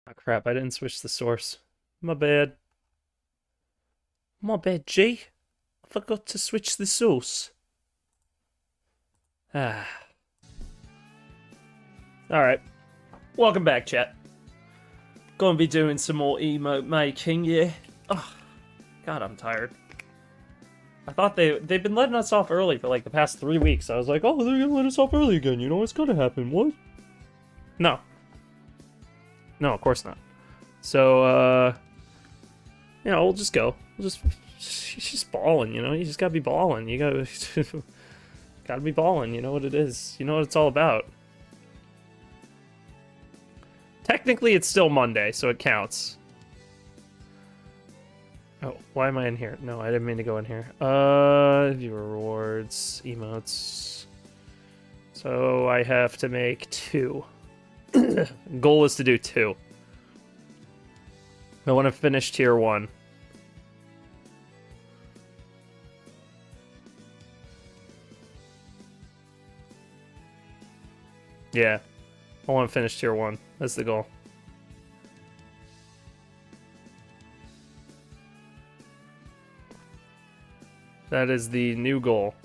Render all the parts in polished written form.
Oh crap, I didn't switch the source. My bad. My bad, G. I forgot to switch the source. Ah. Alright. Welcome back, chat. Gonna be doing some more emote making, yeah. Oh, God, I'm tired. I thought they've been letting us off early for like the past 3 weeks. I was like, oh, they're gonna let us off early again. You know what's gonna happen? What? No. No, of course not. So, we'll just go. We'll just balling, you know? You just gotta be balling. You gotta be balling. You know what it is. You know what it's all about. Technically, it's still Monday, so it counts. Oh, why am I in here? No, I didn't mean to go in here. Viewer rewards, emotes. So I have to make 2. Goal is to do 2. I want to finish tier 1. Yeah, I want to finish tier 1. That's the goal. That is the new goal.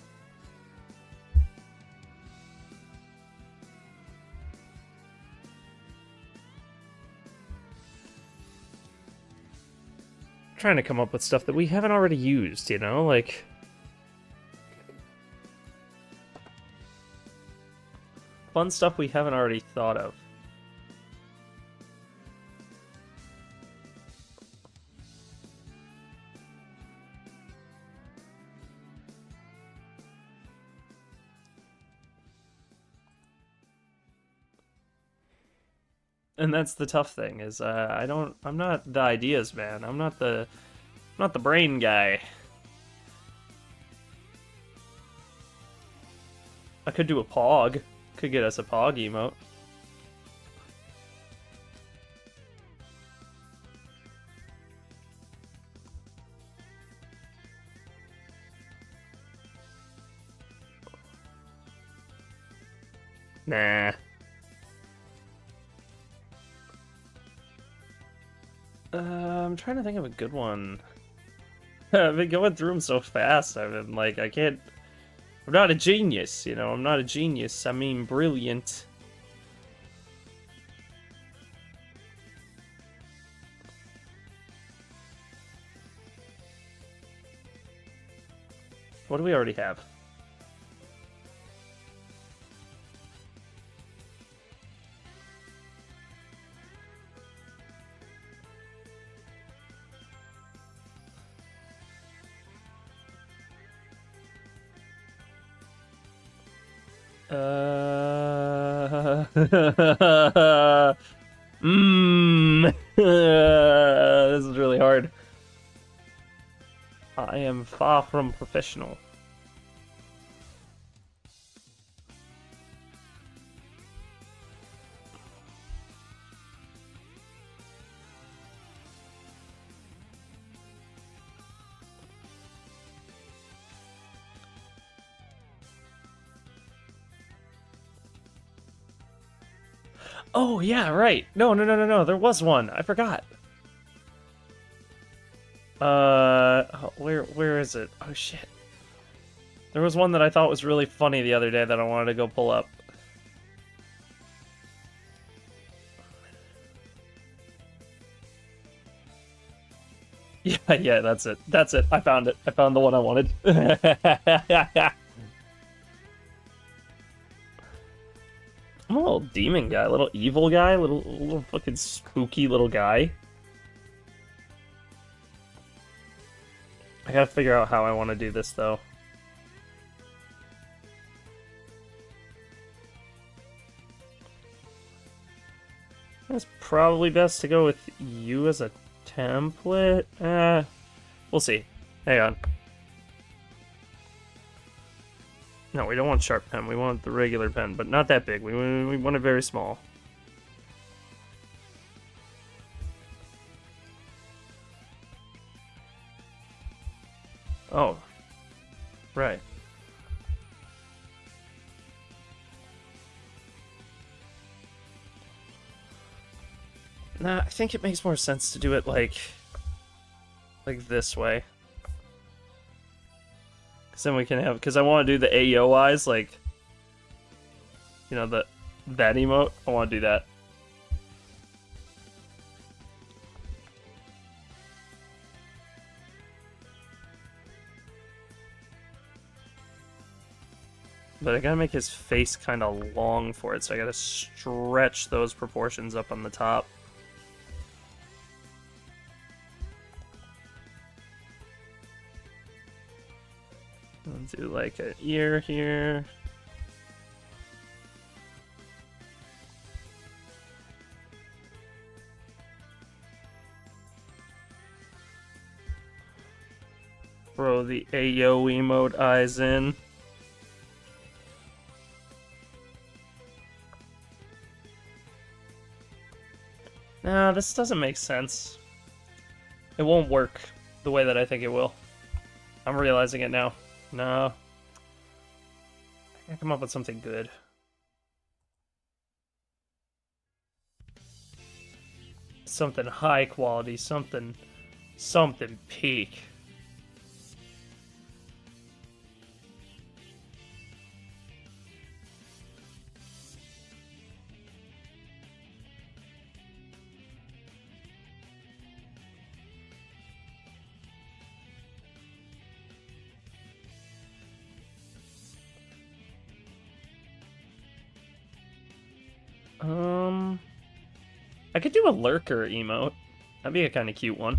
I'm trying to come up with stuff that we haven't already used, you know? Like, fun stuff we haven't already thought of. And that's the tough thing is I'm not the ideas man. I'm not the brain guy. I could do a pog. Could get us a pog emote. Nah. I'm trying to think of a good one. I've been going through them so fast. I've been like, I can't. I'm not a genius, you know. I'm not a genius. I mean, brilliant. What do we already have? This is really hard. I am far from professional. Oh, yeah, right. No. There was one. I forgot. Where is it? Oh, shit. There was one that I thought was really funny the other day that I wanted to go pull up. Yeah, that's it. That's it. I found it. I found the one I wanted. I'm a little demon guy, a little evil guy, little fucking spooky little guy. I gotta figure out how I want to do this, though. It's probably best to go with you as a template. We'll see. Hang on. No, we don't want sharp pen. We want the regular pen, but not that big. We want it very small. Oh. Right. Nah, I think it makes more sense to do it like this way. Because then we can have, because I want to do the AO eyes, like, you know, that emote. I want to do that. But I gotta make his face kind of long for it, so I gotta stretch those proportions up on the top. I'll do like an ear here. Throw the Ayo emote eyes in. No, this doesn't make sense. It won't work the way that I think it will. I'm realizing it now. No. I gotta come up with something good. Something high quality, something peak. I could do a lurker emote. That'd be a kind of cute one.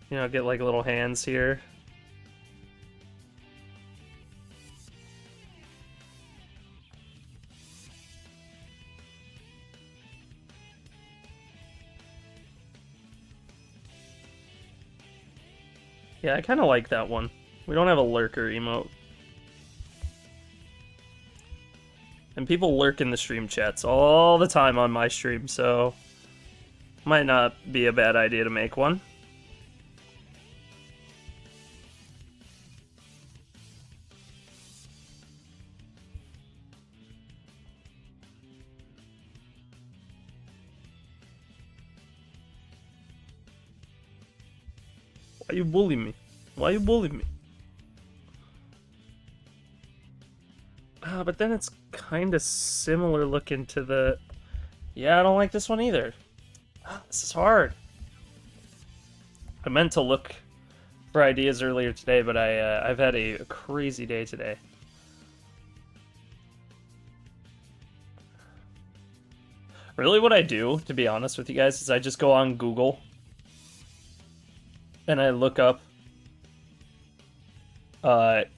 You know, get like little hands here. Yeah, I kind of like that one. We don't have a lurker emote. And people lurk in the stream chats all the time on my stream, so might not be a bad idea to make one. Why you bullying me? Why you bullying me? But then it's kind of similar looking to the... Yeah, I don't like this one either. This is hard. I meant to look for ideas earlier today, but I've had a crazy day today. Really what I do, to be honest with you guys, is I just go on Google and I look up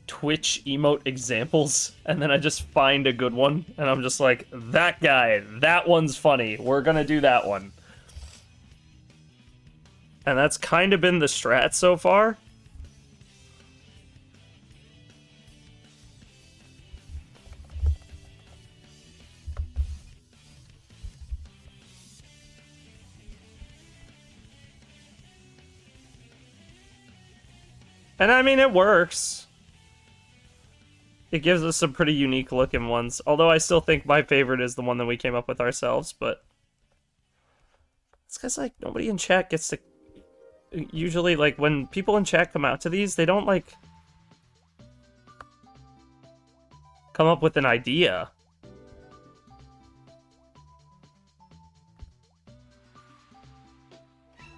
Twitch emote examples, and then I just find a good one, and I'm just like, that guy, that one's funny, we're gonna do that one. And that's kind of been the strat so far. And I mean, it works. It gives us some pretty unique looking ones. Although I still think my favorite is the one that we came up with ourselves, but it's because, like, nobody in chat gets to... Usually, like, when people in chat come out to these, they don't, like, come up with an idea.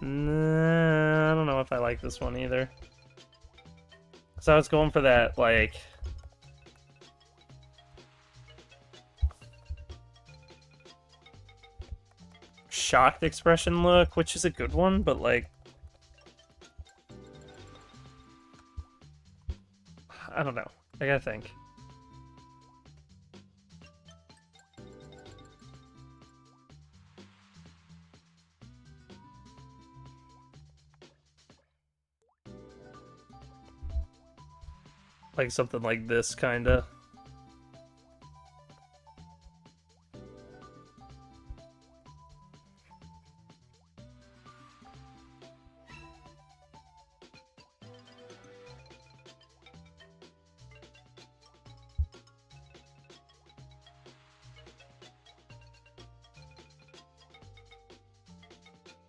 Nah, I don't know if I like this one either. So I was going for that, like... shocked expression look, which is a good one, but, like... I don't know. I gotta think. Like something like this, kinda.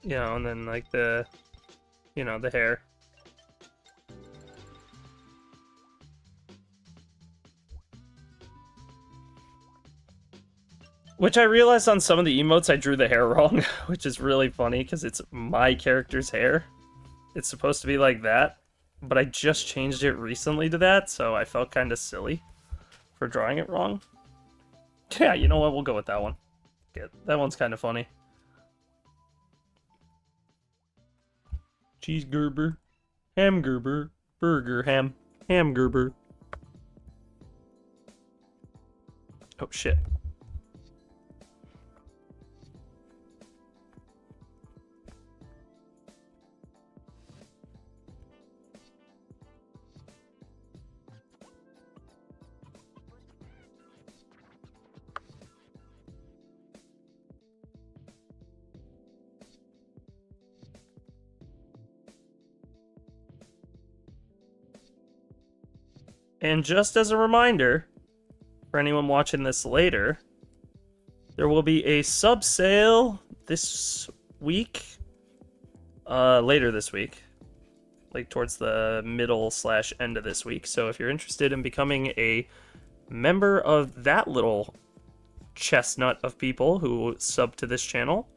You know, and then like the, you know, the hair. Which I realized on some of the emotes I drew the hair wrong, which is really funny because it's my character's hair. It's supposed to be like that, but I just changed it recently to that, so I felt kind of silly for drawing it wrong. Yeah, you know what? We'll go with that one. Yeah, that one's kind of funny. Cheese Gerber, ham Gerber, burger ham, ham Gerber. Oh shit. And just as a reminder, for anyone watching this later, there will be a sub sale this week. Later this week. Like towards the middle / end of this week. So if you're interested in becoming a member of that little chestnut of people who sub to this channel,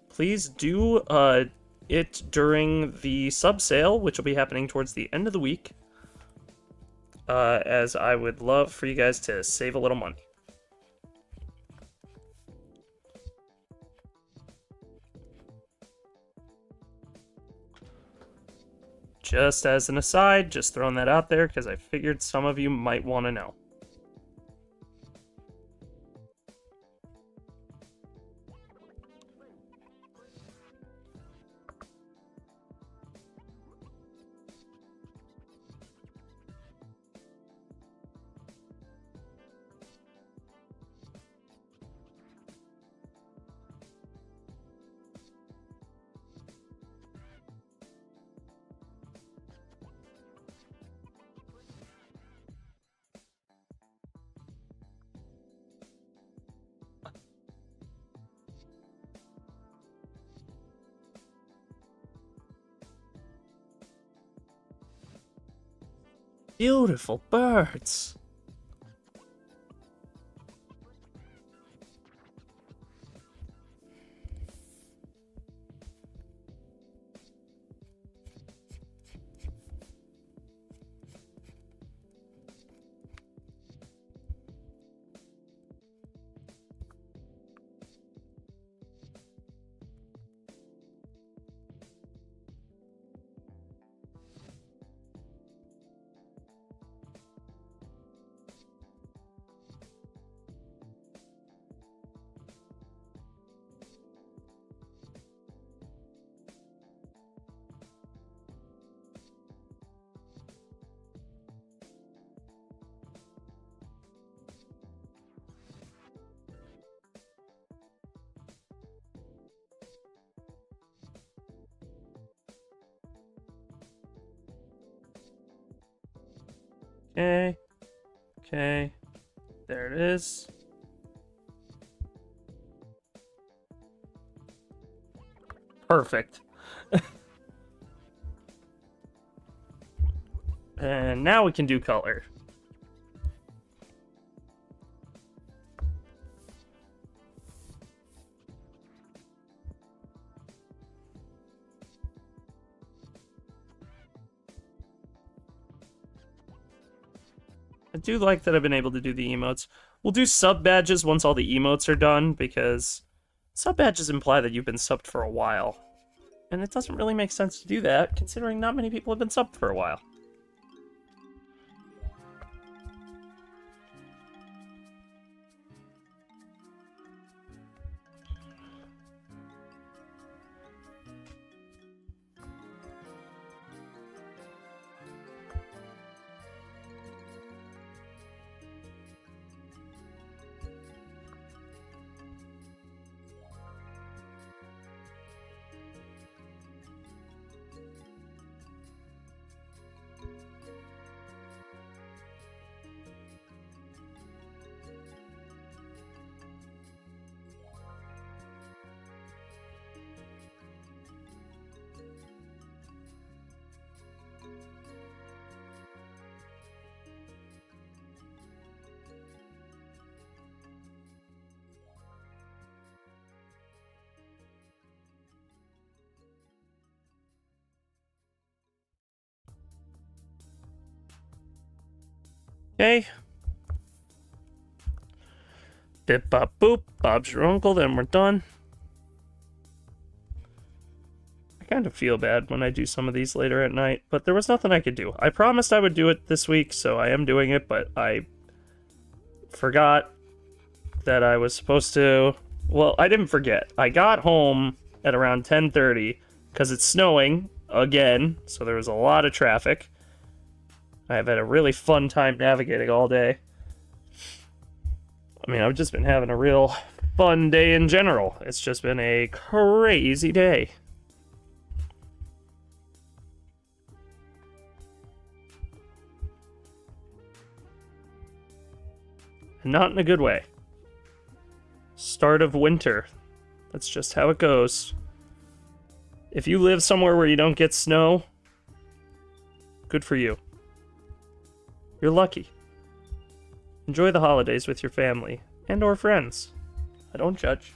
please do it during the sub sale, which will be happening towards the end of the week. As I would love for you guys to save a little money. Just as an aside, just throwing that out there because I figured some of you might want to know. Beautiful birds. Okay. Okay. There it is. Perfect. And now we can do color. I do like that I've been able to do the emotes. We'll do sub badges once all the emotes are done, because sub badges imply that you've been subbed for a while. And it doesn't really make sense to do that, considering not many people have been subbed for a while. Okay. Bip bop boop. Bob's your uncle, then we're done. I kind of feel bad when I do some of these later at night, but there was nothing I could do. I promised I would do it this week, so I am doing it, but I forgot that I was supposed to... Well, I didn't forget. I got home at around 10:30 because it's snowing again, so there was a lot of traffic. I've had a really fun time navigating all day. I mean, I've just been having a real fun day in general. It's just been a crazy day. And not in a good way. Start of winter. That's just how it goes. If you live somewhere where you don't get snow, good for you. You're lucky. Enjoy the holidays with your family and or friends. I don't judge.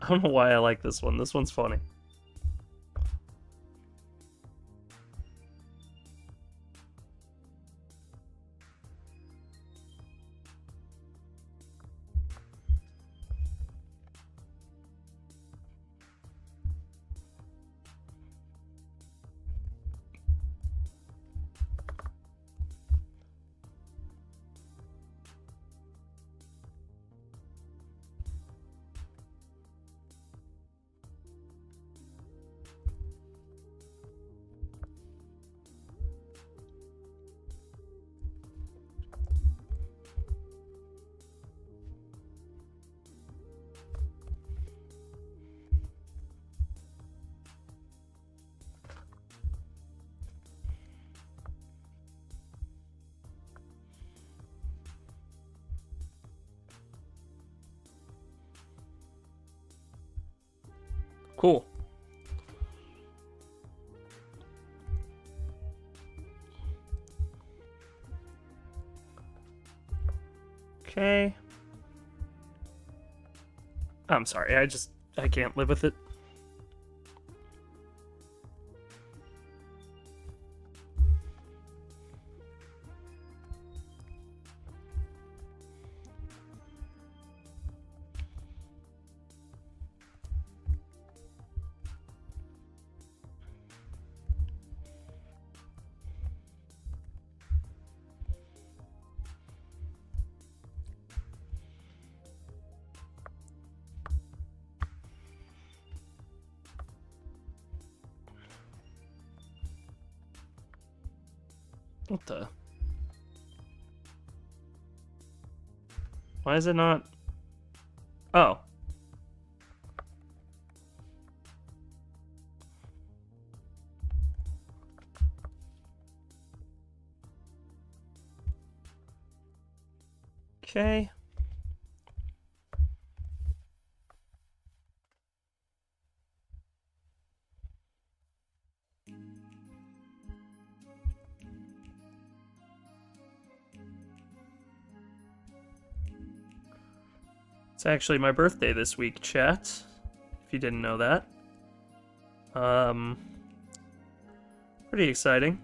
I don't know why I like this one. This one's funny. Cool. Okay. I'm sorry, I can't live with it. What the? Why is it not? Oh. Okay. It's actually my birthday this week, chat. If you didn't know that. Pretty exciting.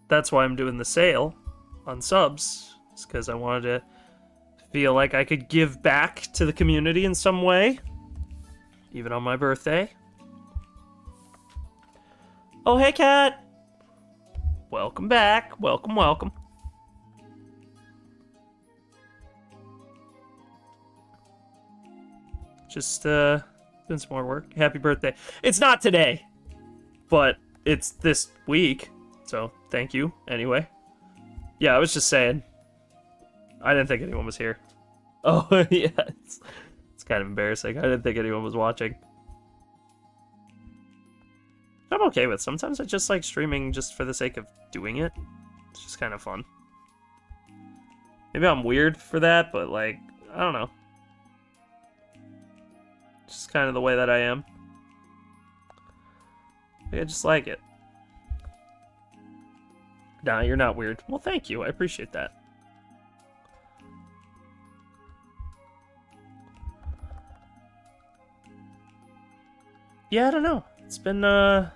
That's why I'm doing the sale on subs. It's because I wanted to feel like I could give back to the community in some way. Even on my birthday. Oh, hey, Cat! Welcome back. Welcome, welcome. Just, doing some more work. Happy birthday. It's not today, but it's this week. So, thank you, anyway. Yeah, I was just saying. I didn't think anyone was here. Oh, yeah. It's kind of embarrassing. I didn't think anyone was watching. I'm okay with. Sometimes I just like streaming just for the sake of doing it. It's just kind of fun. Maybe I'm weird for that, but like, I don't know. Just kind of the way that I am. I just like it. Nah, you're not weird. Well, thank you. I appreciate that. Yeah, I don't know. It's been an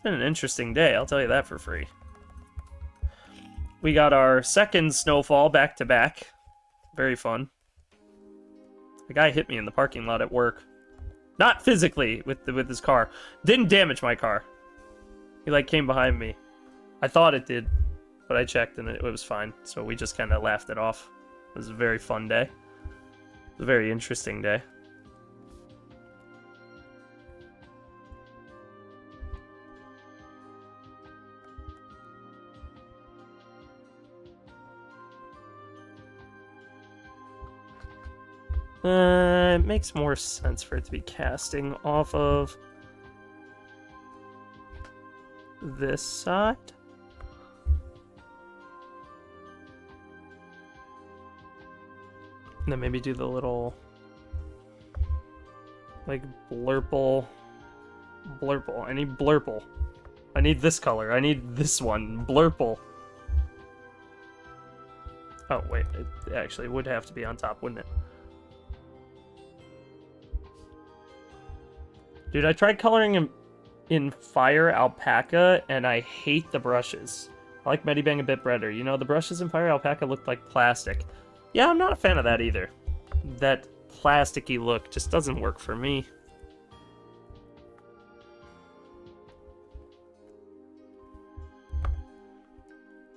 interesting day. I'll tell you that for free. We got our second snowfall back to back. Very fun. The guy hit me in the parking lot at work. Not physically with his car. Didn't damage my car. He like came behind me. I thought it did, but I checked and it was fine. So we just kind of laughed it off. It was a very fun day. It was a very interesting day. It makes more sense for it to be casting off of this side. And then maybe do the little, like, blurple. Blurple. I need blurple. I need this color. I need this one. Blurple. Oh, wait. It actually would have to be on top, wouldn't it? Dude, I tried coloring him in Fire Alpaca, and I hate the brushes. I like Medibang a bit better. You know, the brushes in Fire Alpaca looked like plastic. Yeah, I'm not a fan of that either. That plasticky look just doesn't work for me.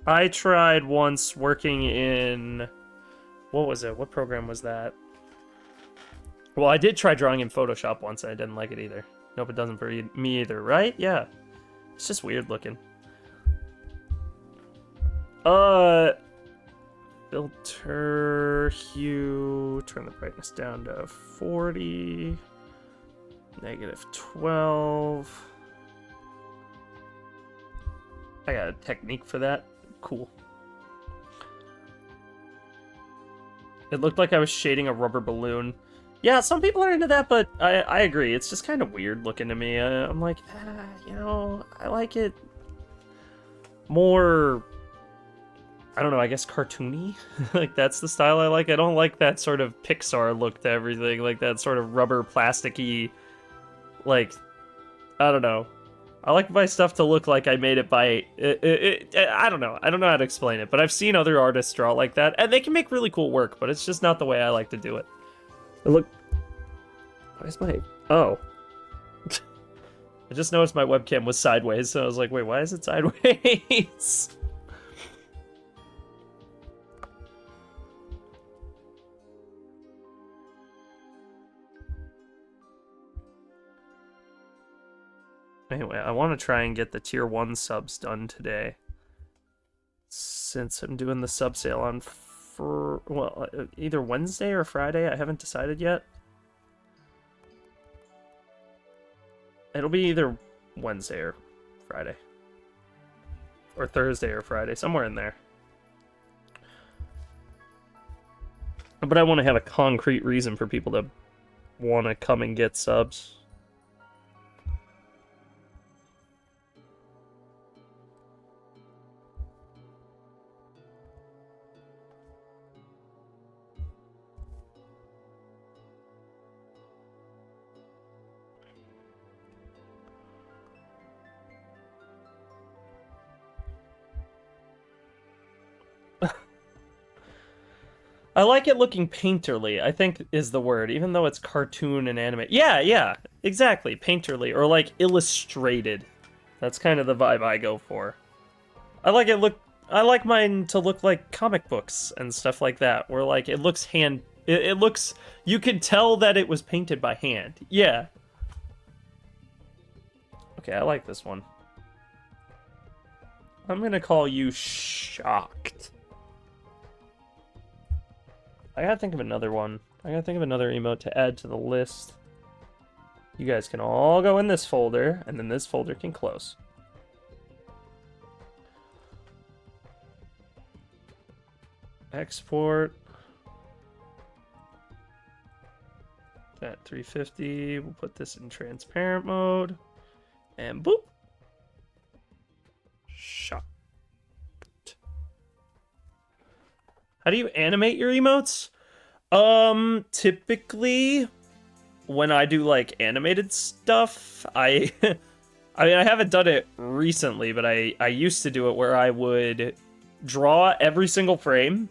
I tried once working in... What was it? What program was that? Well, I did try drawing in Photoshop once, and I didn't like it either. Nope, it doesn't for me either, right? Yeah. It's just weird looking. Filter, hue, turn the brightness down to 40. -12. I got a technique for that. Cool. It looked like I was shading a rubber balloon. Yeah, some people are into that, but I agree. It's just kind of weird looking to me. I'm like, you know, I like it more, I don't know, I guess cartoony? Like, that's the style I like. I don't like that sort of Pixar look to everything, like that sort of rubber, plasticky, like, I don't know. I like my stuff to look like I made it by, I don't know. I don't know how to explain it, but I've seen other artists draw like that, and they can make really cool work, but it's just not the way I like to do it. Look, why is my, oh. I just noticed my webcam was sideways, so I was like, wait, why is it sideways? Anyway, I want to try and get the tier 1 subs done today. Since I'm doing the sub sale on, well, either Wednesday or Friday, I haven't decided yet. It'll be either Wednesday or Friday. Or Thursday or Friday, somewhere in there. But I want to have a concrete reason for people to want to come and get subs. I like it looking painterly, I think is the word, even though it's cartoon and anime. Yeah, exactly, painterly, or like illustrated. That's kind of the vibe I go for. I like mine to look like comic books and stuff like that, where like it looks it looks, you can tell that it was painted by hand. Yeah. Okay, I like this one. I'm gonna call you Shocked. I gotta think of another one. I gotta think of another emote to add to the list. You guys can all go in this folder, and then this folder can close. export. At 350, we'll put this in transparent mode. And boop. Shot. How do you animate your emotes? Typically, when I do like animated stuff, I mean, I haven't done it recently, but I used to do it where I would draw every single frame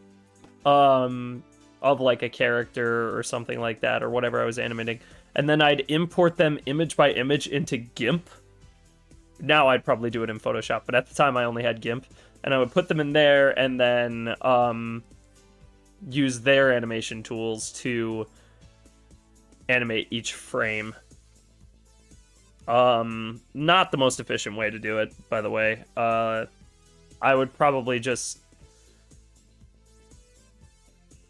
of like a character or something like that, or whatever I was animating, and then I'd import them image by image into GIMP. Now I'd probably do it in Photoshop, but at the time I only had GIMP, and I would put them in there and then use their animation tools to animate each frame. Not the most efficient way to do it, by the way. I would probably just...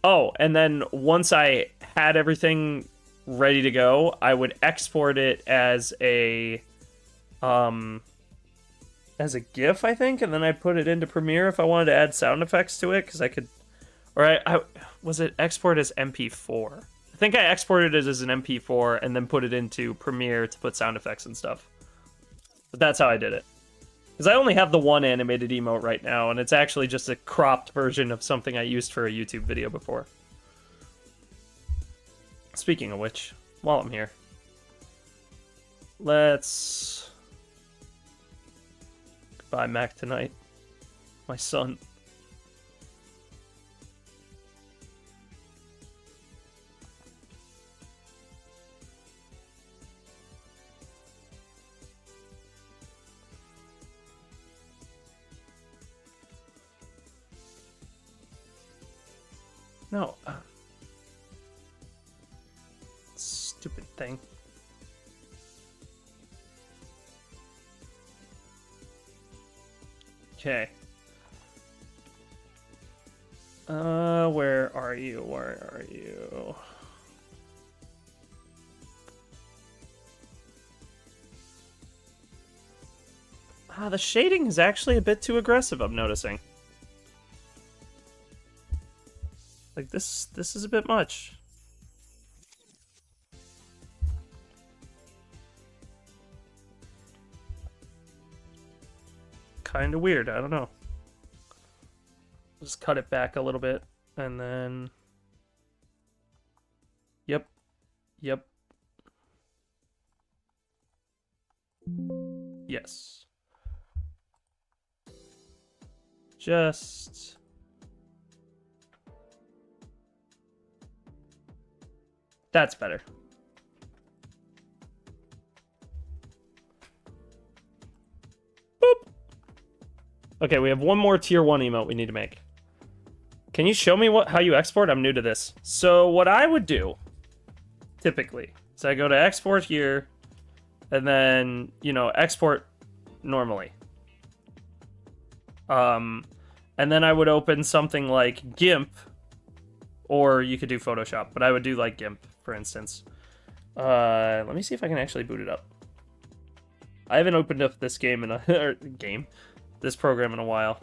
Oh, and then once I had everything ready to go, I would export it as a GIF, I think, and then I'd put it into Premiere if I wanted to add sound effects to it, because I could... Or I was it export as MP4? I think I exported it as an MP4 and then put it into Premiere to put sound effects and stuff. But that's how I did it. Because I only have the one animated emote right now, and it's actually just a cropped version of something I used for a YouTube video before. Speaking of which, while I'm here, let's... Goodbye, Mac tonight. My son. No. Stupid thing. Okay. Where are you? Where are you? The shading is actually a bit too aggressive, I'm noticing. Like, this is a bit much. Kind of weird, I don't know. Just cut it back a little bit, and then... Yep. Yep. Yes. Just... That's better. Boop. Okay, we have one more tier 1 emote we need to make. Can you show me how you export? I'm new to this. So what I would do, typically, is I go to export here, and then, you know, export normally. And then I would open something like GIMP, or you could do Photoshop, but I would do like GIMP, for instance. Let me see if I can actually boot it up. I haven't opened up this game in a this program in a while.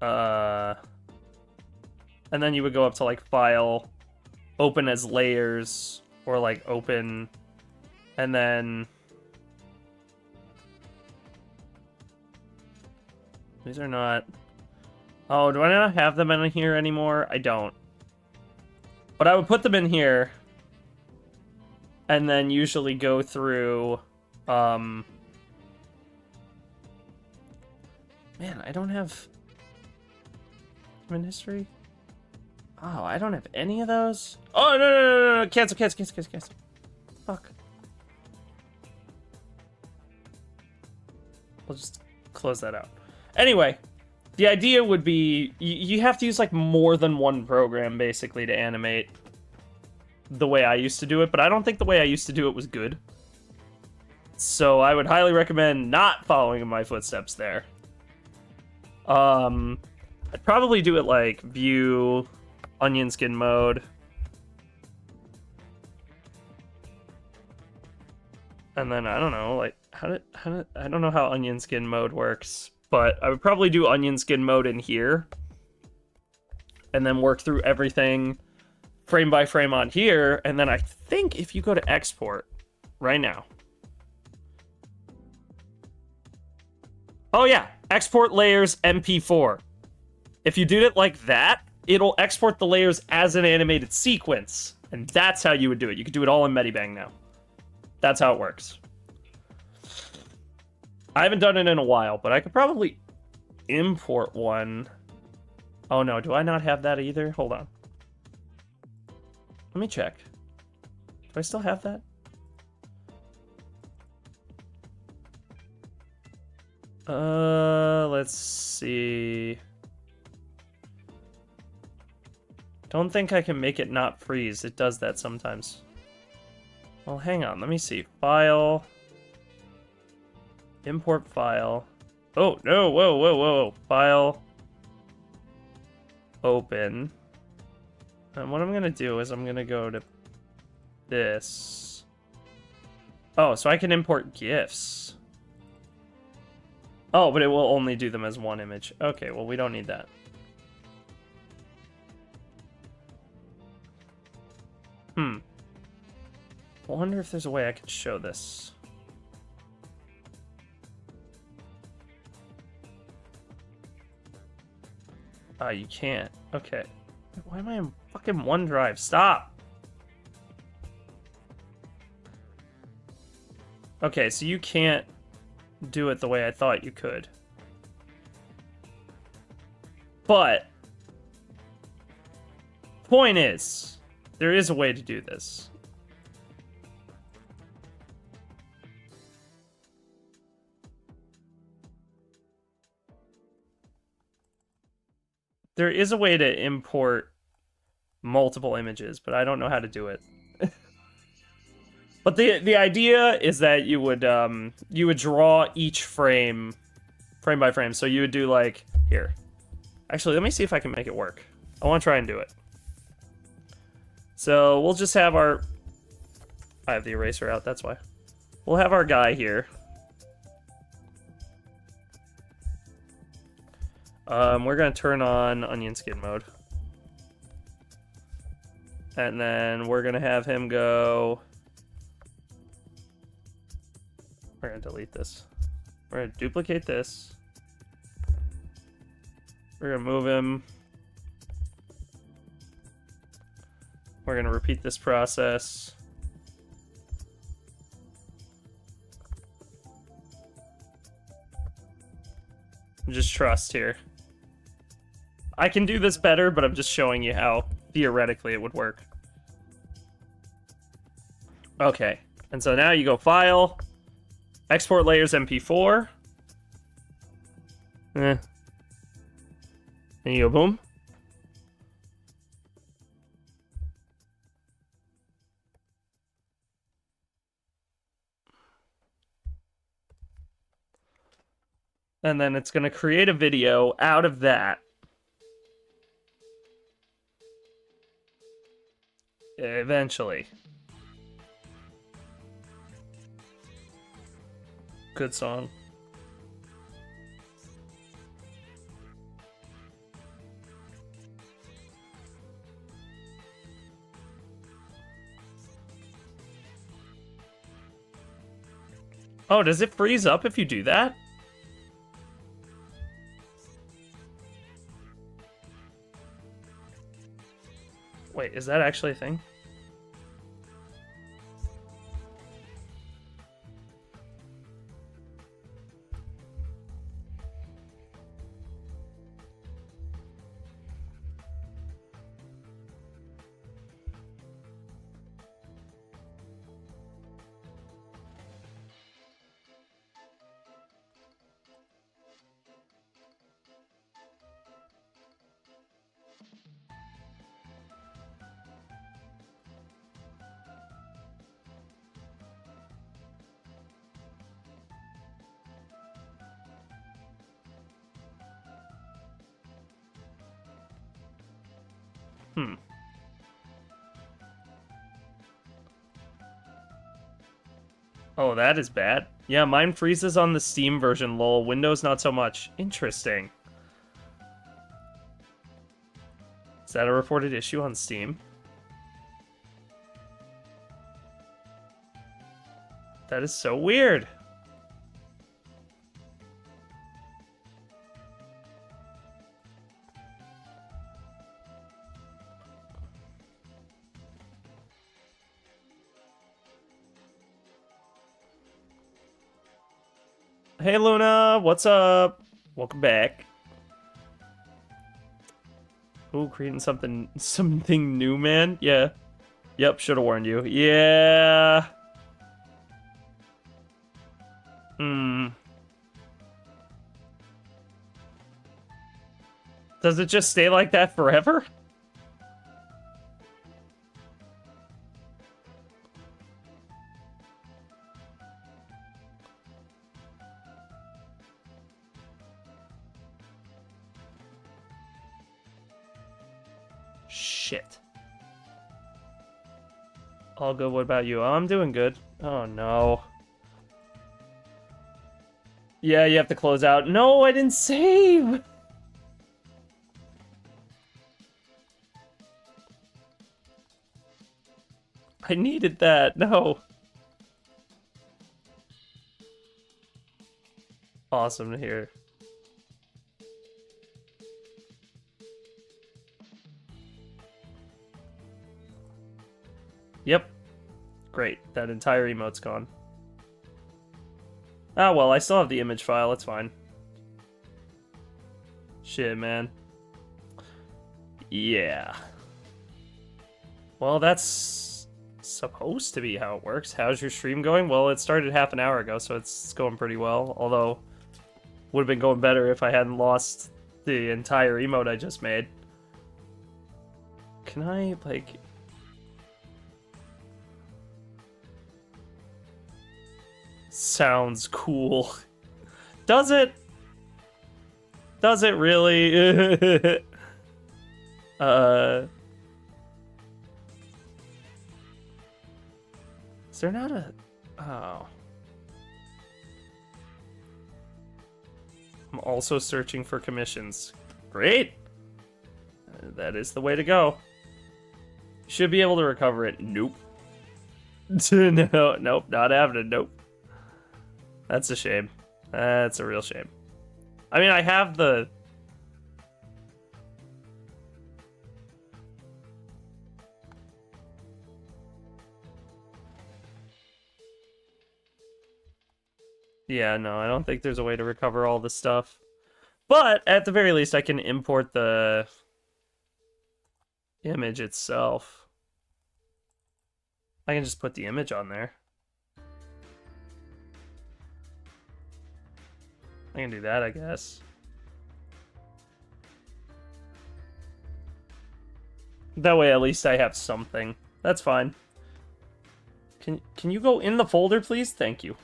And then you would go up to like File, Open as Layers, or like Open, and then these are not... Oh, do I not have them in here anymore? I don't. But I would put them in here, and then usually go through... Man, I don't have... Human history? Oh, I don't have any of those? Oh, no. Cancel. Fuck. We'll just close that out. Anyway, the idea would be you have to use like more than one program basically to animate the way I used to do it, but I don't think the way I used to do it was good. So I would highly recommend not following in my footsteps there. I'd probably do it like view, onion skin mode. And then I don't know, like I don't know how onion skin mode works, but I would probably do onion skin mode in here, and then work through everything frame by frame on here, and then I think if you go to export right now. Oh yeah, export layers MP4. If you did it like that, it'll export the layers as an animated sequence, and that's how you would do it. You could do it all in Medibang now. That's how it works. I haven't done it in a while, but I could probably import one. Oh no, do I not have that either? Hold on. Let me check. Do I still have that? Let's see. Don't think I can make it not freeze. It does that sometimes. Well, hang on. Let me see. File. Import file. Oh, no. Whoa, whoa, whoa. File. Open. And what I'm going to do is I'm going to go to this. Oh, so I can import GIFs. Oh, but it will only do them as one image. Okay, well, we don't need that. I wonder if there's a way I could show this. You can't. Okay. Why am I in fucking OneDrive? Stop! Okay, so you can't do it the way I thought you could. But point is, there is a way to do this. There is a way to import multiple images, but I don't know how to do it. But the idea is that you would draw each frame by frame. So you would do like here. Actually, let me see if I can make it work. I want to try and do it. So we'll just have our... I have the eraser out, that's why. We'll have our guy here. We're going to turn on onion skin mode. And then we're going to have him go... We're going to delete this. We're going to duplicate this. We're going to move him. We're going to repeat this process. Just trust here. I can do this better, but I'm just showing you how theoretically it would work. Okay, and so now you go File, Export Layers MP4. And you go boom. And then it's going to create a video out of that. Eventually. Good song. Oh, does it freeze up if you do that? Wait, is that actually a thing? Oh, that is bad. Yeah, mine freezes on the Steam version, lol. Windows, not so much. Interesting. Is that a reported issue on Steam? That is so weird. Hey, Luna, what's up? Welcome back. Ooh, creating something new, man. Yeah. Yep, should have warned you. Yeah. Hmm. Does it just stay like that forever? Shit. All good, what about you? Oh, I'm doing good. Oh, no. Yeah, you have to close out. No, I didn't save! I needed that. No. Awesome to hear. Yep. Great. That entire emote's gone. Ah, well, I still have the image file. It's fine. Shit, man. Yeah. Well, that's supposed to be how it works. How's your stream going? Well, it started half an hour ago, so it's going pretty well. Although, would have been going better if I hadn't lost the entire emote I just made. Can I, like... Sounds cool. Does it? Does it really? Is there not a... Oh. I'm also searching for commissions. Great! That is the way to go. Should be able to recover it. Nope. No, nope, not happening. Nope. That's a shame. That's a real shame. I mean, I have the... Yeah, no, I don't think there's a way to recover all this stuff. But, at the very least, I can import the image itself. I can just put the image on there. I can do that, I guess. That way, at least I have something. That's fine. Can you go in the folder, please? Thank you.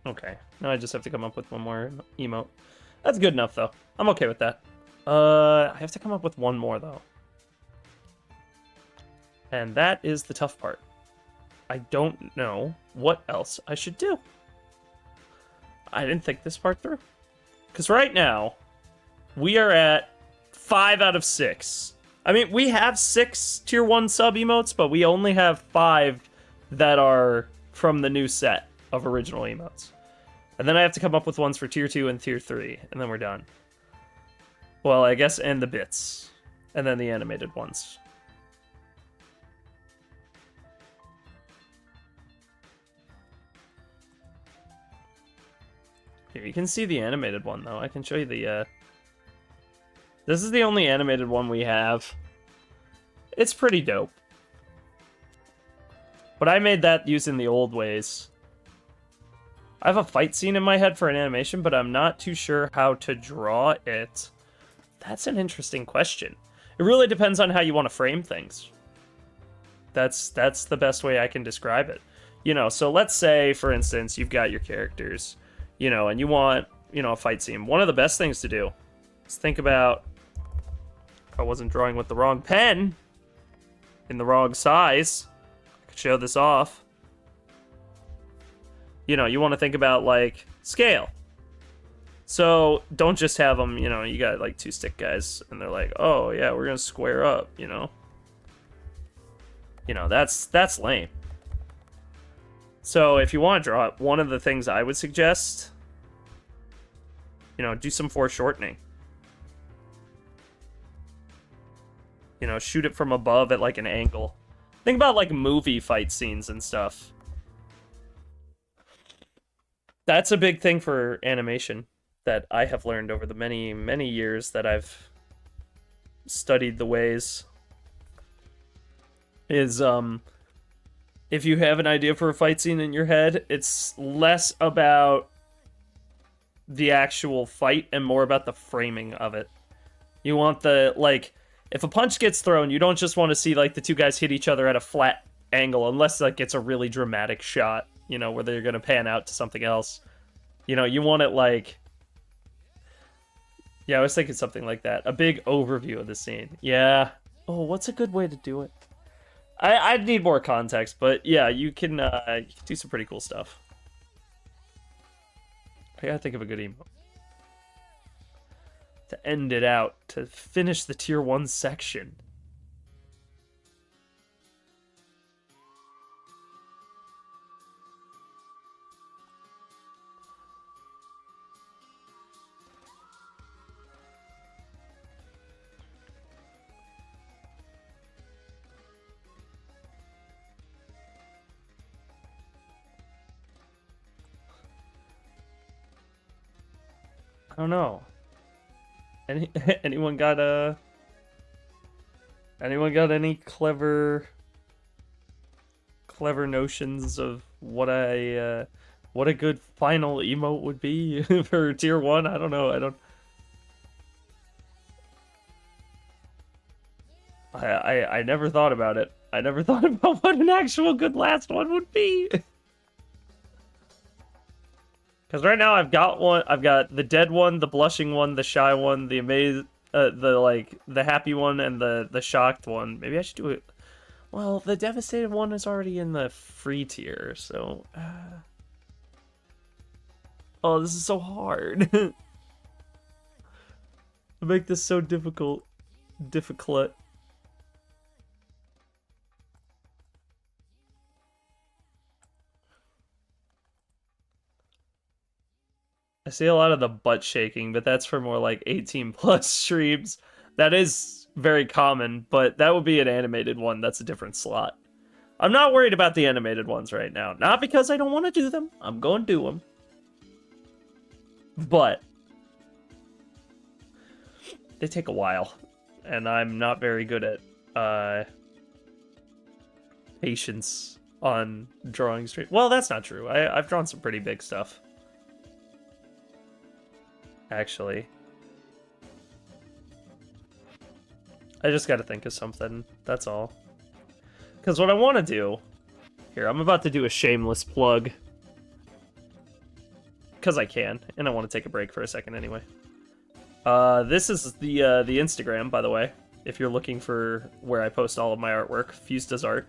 Okay. Now I just have to come up with one more emote. That's good enough, though. I'm okay with that. I have to come up with one more, though. And that is the tough part. I don't know what else I should do. I didn't think this part through. Because right now, we are at 5 out of 6. I mean, we have 6 tier 1 sub emotes, but we only have 5 that are from the new set of original emotes. And then I have to come up with ones for tier 2 and tier 3, and then we're done. Well, I guess, and the bits. And then the animated ones. Here, you can see the animated one, though. I can show you the, This is the only animated one we have. It's pretty dope. But I made that using the old ways. I have a fight scene in my head for an animation, but I'm not too sure how to draw it. That's an interesting question. It really depends on how you want to frame things. That's the best way I can describe it. You know, so let's say, for instance, you've got your characters, you know, and you want, you know, a fight scene. One of the best things to do is think about... I wasn't drawing with the wrong pen. in the wrong size. I could show this off. You know, you want to think about, like, scale. So, don't just have them, you know, you got, like, 2 stick guys, and they're like, oh, yeah, we're gonna square up, you know? You know, that's lame. So, if you want to draw it, one of the things I would suggest, you know, do some foreshortening. You know, shoot it from above at, like, an angle. Think about, like, movie fight scenes and stuff. That's a big thing for animation that I have learned over the many, many years that I've studied the ways. Is, if you have an idea for a fight scene in your head, it's less about the actual fight and more about the framing of it. You want the, like, if a punch gets thrown, you don't just want to see, like, the 2 guys hit each other at a flat angle, unless, like, it's a really dramatic shot, you know, where they're gonna pan out to something else. You know, you want it, like... Yeah, I was thinking something like that. A big overview of the scene. Yeah. Oh, what's a good way to do it? I'd need more context, but yeah, you can do some pretty cool stuff. I gotta think of a good emote. To end it out, to finish the tier 1 section. I don't know. Anyone got any clever notions of what a good final emote would be for tier 1? I don't know. I never thought about it. I never thought about what an actual good last one would be. Because right now I've got one. I've got the dead one, the blushing one, the shy one, the the happy one, and the shocked one. Maybe I should do it. Well, the devastated one is already in the free tier, so. Oh, this is so hard. To make this so difficult. I see a lot of the butt shaking, but that's for more like 18 plus streams. That is very common, but that would be an animated one. That's a different slot. I'm not worried about the animated ones right now. Not because I don't want to do them. I'm going to do them. But they take a while. And I'm not very good at patience on drawing straight. Well, that's not true. I've drawn some pretty big stuff. Actually. I just gotta think of something. That's all. Because what I want to do... Here, I'm about to do a shameless plug. Because I can. And I want to take a break for a second anyway. This is the Instagram, by the way. If you're looking for where I post all of my artwork. Fuse does art.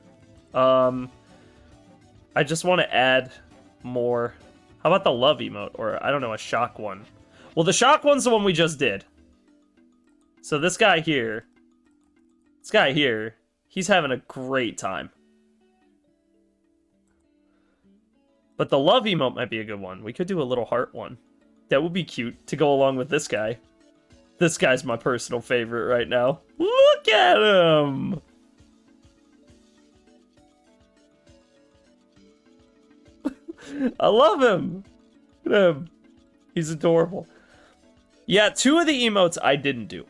I just want to add more... How about the love emote? Or, I don't know, a shock one. Well, the shock one's the one we just did. So this guy here, he's having a great time. But the love emote might be a good one. We could do a little heart one. That would be cute to go along with this guy. This guy's my personal favorite right now. Look at him! I love him! Look at him. He's adorable. Yeah, 2 of the emotes I didn't do.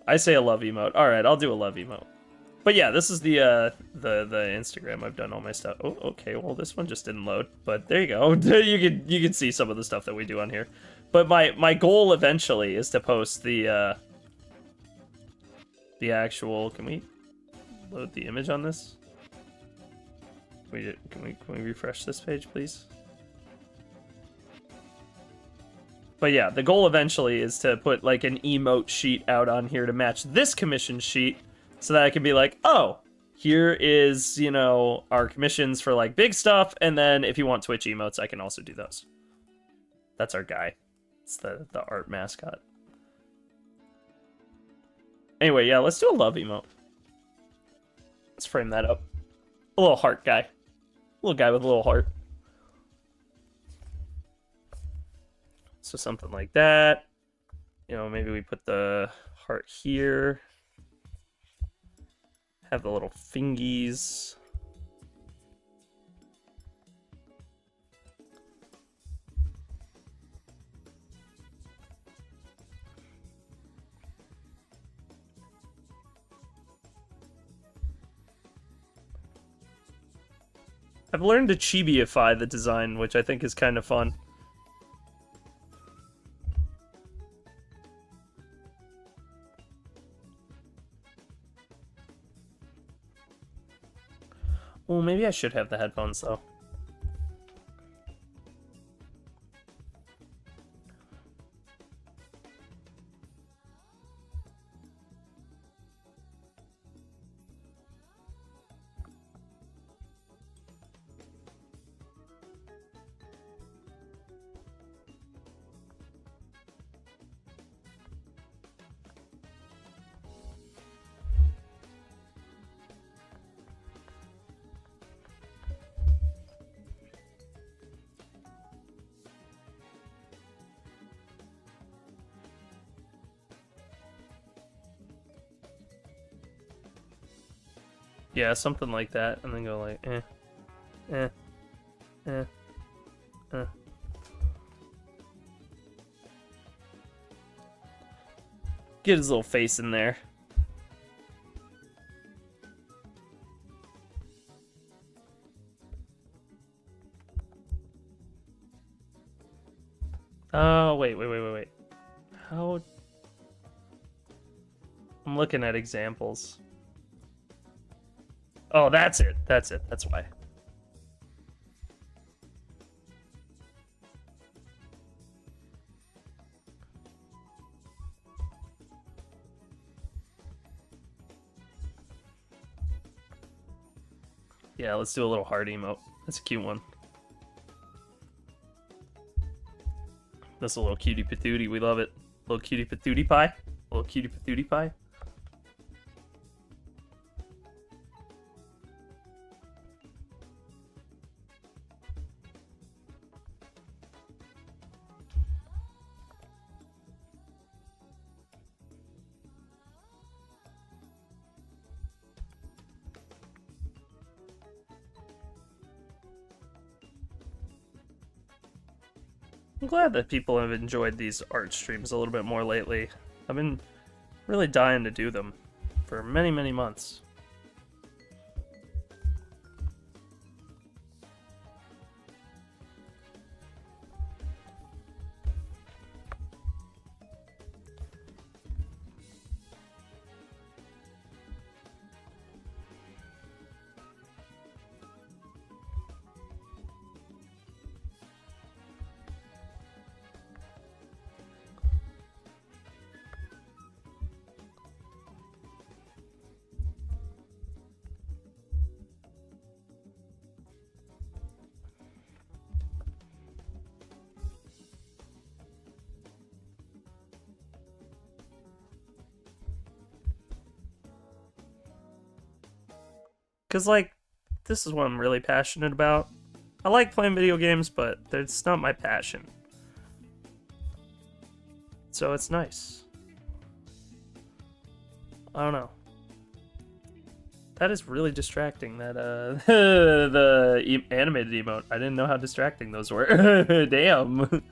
I say a love emote. Alright, I'll do a love emote. But yeah, this is the Instagram. I've done all my stuff. Oh, okay, well this one just didn't load. But there you go. you can see some of the stuff that we do on here. But my goal eventually is to post the actual... Can we load the image on this? Can we refresh this page, please? But yeah, the goal eventually is to put like an emote sheet out on here to match this commission sheet so that I can be like, oh, here is, you know, our commissions for like big stuff, and then if you want Twitch emotes, I can also do those. That's our guy. It's the art mascot. Anyway, yeah, let's do a love emote. Let's frame that up. A little heart guy. A little guy with a little heart. So something like that. You know, maybe we put the heart here. Have the little fingies. I've learned to chibiify the design, which I think is kind of fun. Well, maybe I should have the headphones, though. Yeah, something like that, and then go like, eh, eh, eh. Get his little face in there. Oh, wait. How? I'm looking at examples. Oh, that's it. That's why. Yeah, let's do a little heart emote. That's a cute one. That's a little cutie patootie. We love it. Little cutie patootie pie. Little cutie patootie pie. I'm glad that people have enjoyed these art streams a little bit more lately. I've been really dying to do them for many, many months. Because, like, this is what I'm really passionate about. I like playing video games, but it's not my passion. So it's nice. I don't know. That is really distracting, that, the animated emote. I didn't know how distracting those were. Damn.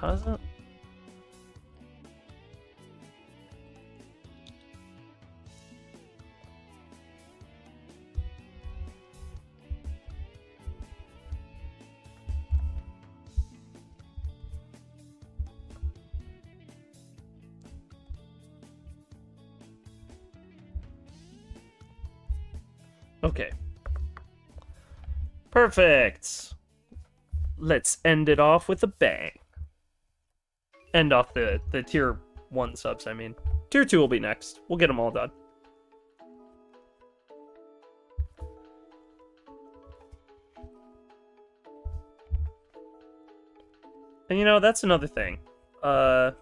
How does it? Okay. Perfect. Let's end it off with a bang. End off the tier 1 subs, I mean. Tier 2 will be next. We'll get them all done. And you know, that's another thing. I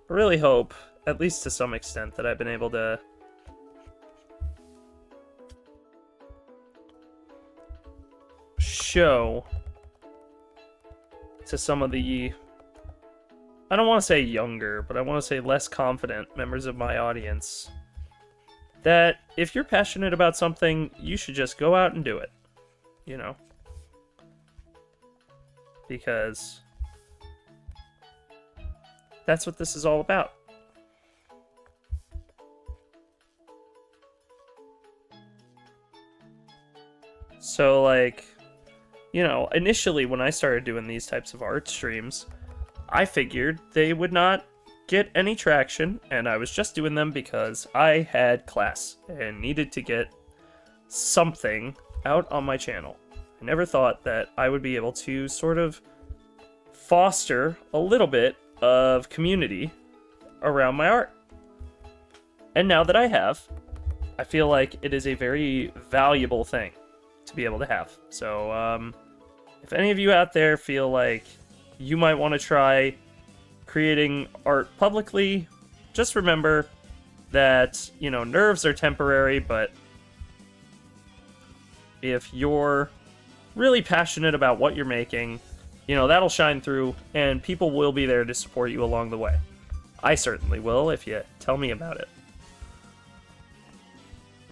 really hope, at least to some extent, that I've been able to show to some of the, I don't want to say younger, but I want to say less confident members of my audience that if you're passionate about something, you should just go out and do it, you know? Because that's what this is all about. So, like, you know, initially when I started doing these types of art streams, I figured they would not get any traction, and I was just doing them because I had class and needed to get something out on my channel. I never thought that I would be able to sort of foster a little bit of community around my art. And now that I have, I feel like it is a very valuable thing to be able to have. So, if any of you out there feel like you might want to try creating art publicly, just remember that, you know, nerves are temporary, but if you're really passionate about what you're making, you know, that'll shine through, and people will be there to support you along the way. I certainly will if you tell me about it.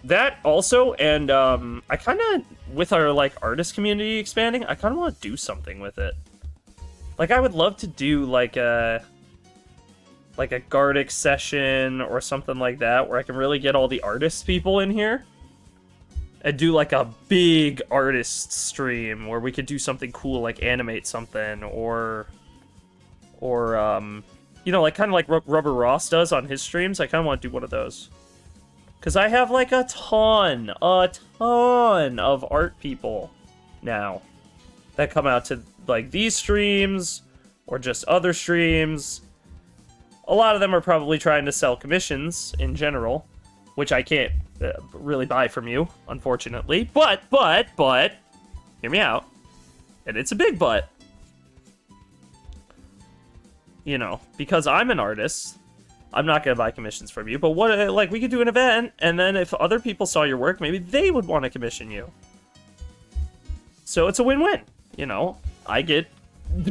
That also, and I kind of, with our, like, artist community expanding, I kind of want to do something with it. Like, I would love to do, like a Gardic session or something like that, where I can really get all the artist people in here and do, like, a big artist stream where we could do something cool, like animate something, or you know, like, kind of like Rubber Ross does on his streams. I kind of want to do one of those. Because I have, like, a ton of art people now that come out to, like, these streams or just other streams. A lot of them are probably trying to sell commissions in general, which I can't really buy from you, unfortunately. But, hear me out. And it's a big but. You know, because I'm an artist, I'm not going to buy commissions from you, but what, like, we could do an event, and then if other people saw your work, maybe they would want to commission you. So it's a win-win, you know? I get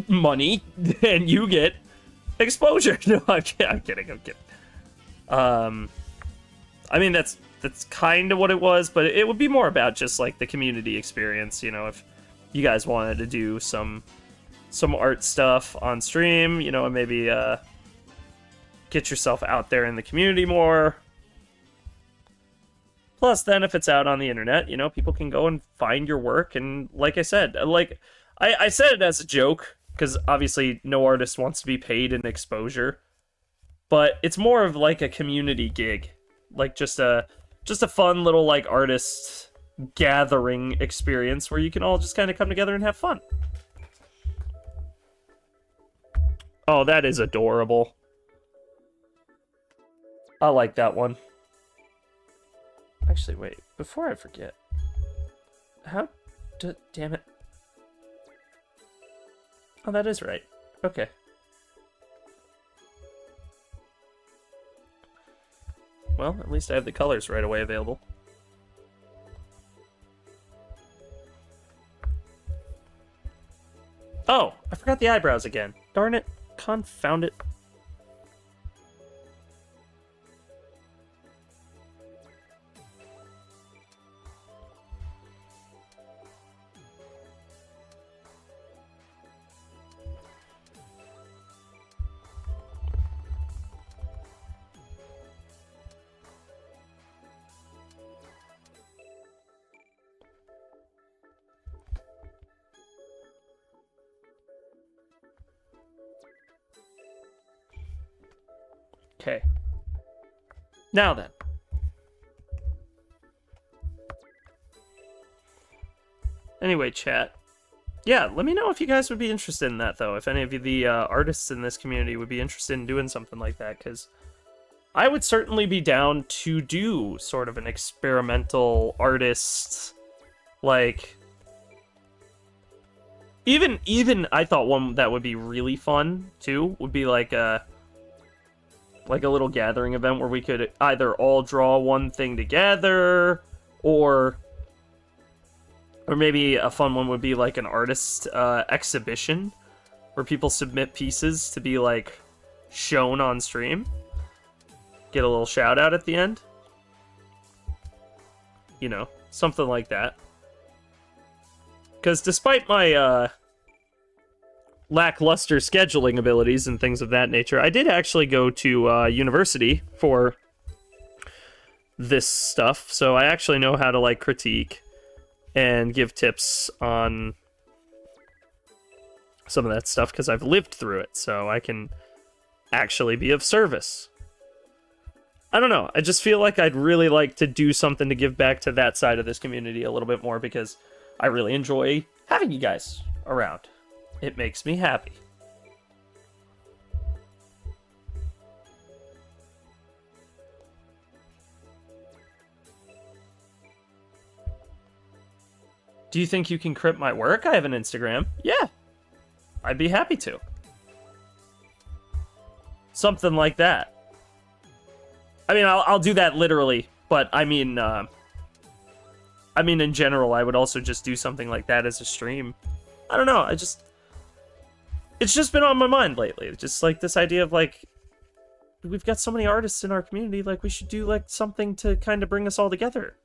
money, and you get exposure. No, I'm kidding. I mean, that's kind of what it was, but it would be more about just, like, the community experience, you know, if you guys wanted to do some art stuff on stream, you know, and maybe, get yourself out there in the community more. Plus, then if it's out on the internet, you know, people can go and find your work. And like I said, like, I said it as a joke, because obviously no artist wants to be paid in exposure. But it's more of like a community gig. Like just a fun little, like, artist gathering experience where you can all just kind of come together and have fun. Oh, that is adorable. I like that one. Actually, wait. Before I forget. Damn it. Oh, that is right. Okay. Well, at least I have the colors right away available. Oh, I forgot the eyebrows again. Darn it. Confound it. Okay. Now then. Anyway, chat. Yeah, let me know if you guys would be interested in that, though. If any of you, the artists in this community, would be interested in doing something like that, because I would certainly be down to do sort of an experimental artist, like... Even I thought one that would be really fun, too, would be like a little gathering event where we could either all draw one thing together, or maybe a fun one would be like an artist exhibition where people submit pieces to be like shown on stream. Get a little shout out at the end. You know, something like that. Because despite my lackluster scheduling abilities and things of that nature, I did actually go to university for this stuff, so I actually know how to like critique and give tips on some of that stuff because I've lived through it, so I can actually be of service. I don't know, I just feel like I'd really like to do something to give back to that side of this community a little bit more because I really enjoy having you guys around. It makes me happy. Do you think you can crypt my work? I have an Instagram. Yeah. I'd be happy to. Something like that. I mean, I'll do that literally, but I mean, in general, I would also just do something like that as a stream. I don't know, it's just been on my mind lately. Just like this idea of like, we've got so many artists in our community, like we should do like something to kind of bring us all together.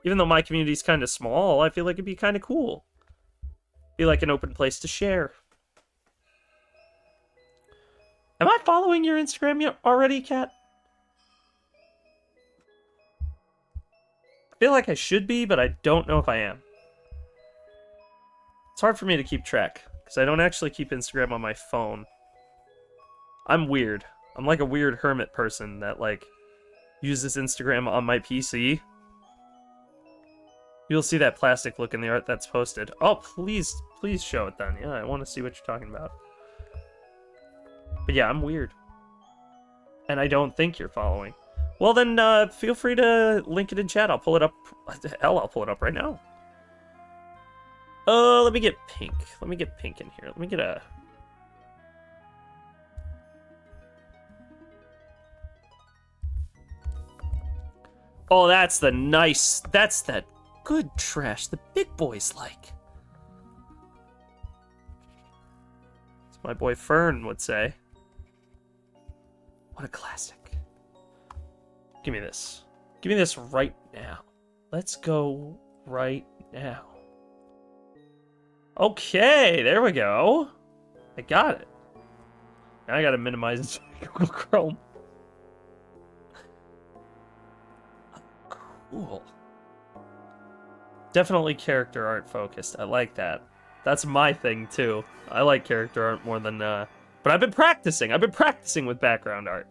Even though my community's kind of small, I feel like it'd be kind of cool. Be like an open place to share. Am I following your Instagram already, Kat? I feel like I should be, but I don't know if I am. It's hard for me to keep track, because I don't actually keep Instagram on my phone. I'm weird. I'm like a weird hermit person that, like, uses Instagram on my PC. You'll see that plastic look in the art that's posted. Oh, please show it then. Yeah, I want to see what you're talking about. But yeah, I'm weird. And I don't think you're following. Well then, feel free to link it in chat. I'll pull it up. Hell, I'll pull it up right now. Let me get pink. Let me get pink in here. Let me get a... Oh, that's the nice... That's the good trash the big boys like. As my boy Fern would say. What a classic. Give me this. Give me this right now. Let's go right now. Okay, there we go. I got it. Now I gotta minimize Google Chrome. Cool. Definitely character art focused. I like that. That's my thing too. I like character art more than but I've been practicing. I've been practicing with background art.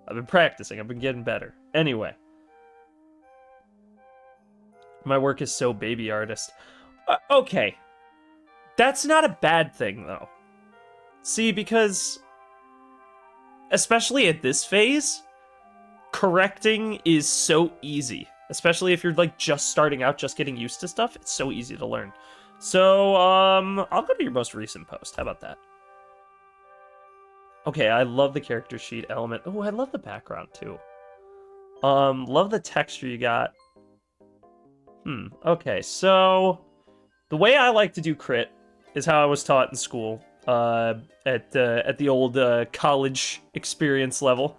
I've been practicing. I've been getting better. Anyway. My work is so baby artist. Okay. That's not a bad thing, though. See, because... especially at this phase, correcting is so easy. Especially if you're, like, just starting out, just getting used to stuff. It's so easy to learn. So, I'll go to your most recent post. How about that? Okay, I love the character sheet element. Oh, I love the background, too. Love the texture you got. Okay, so... the way I like to do crit is how I was taught in school. At the old college experience level.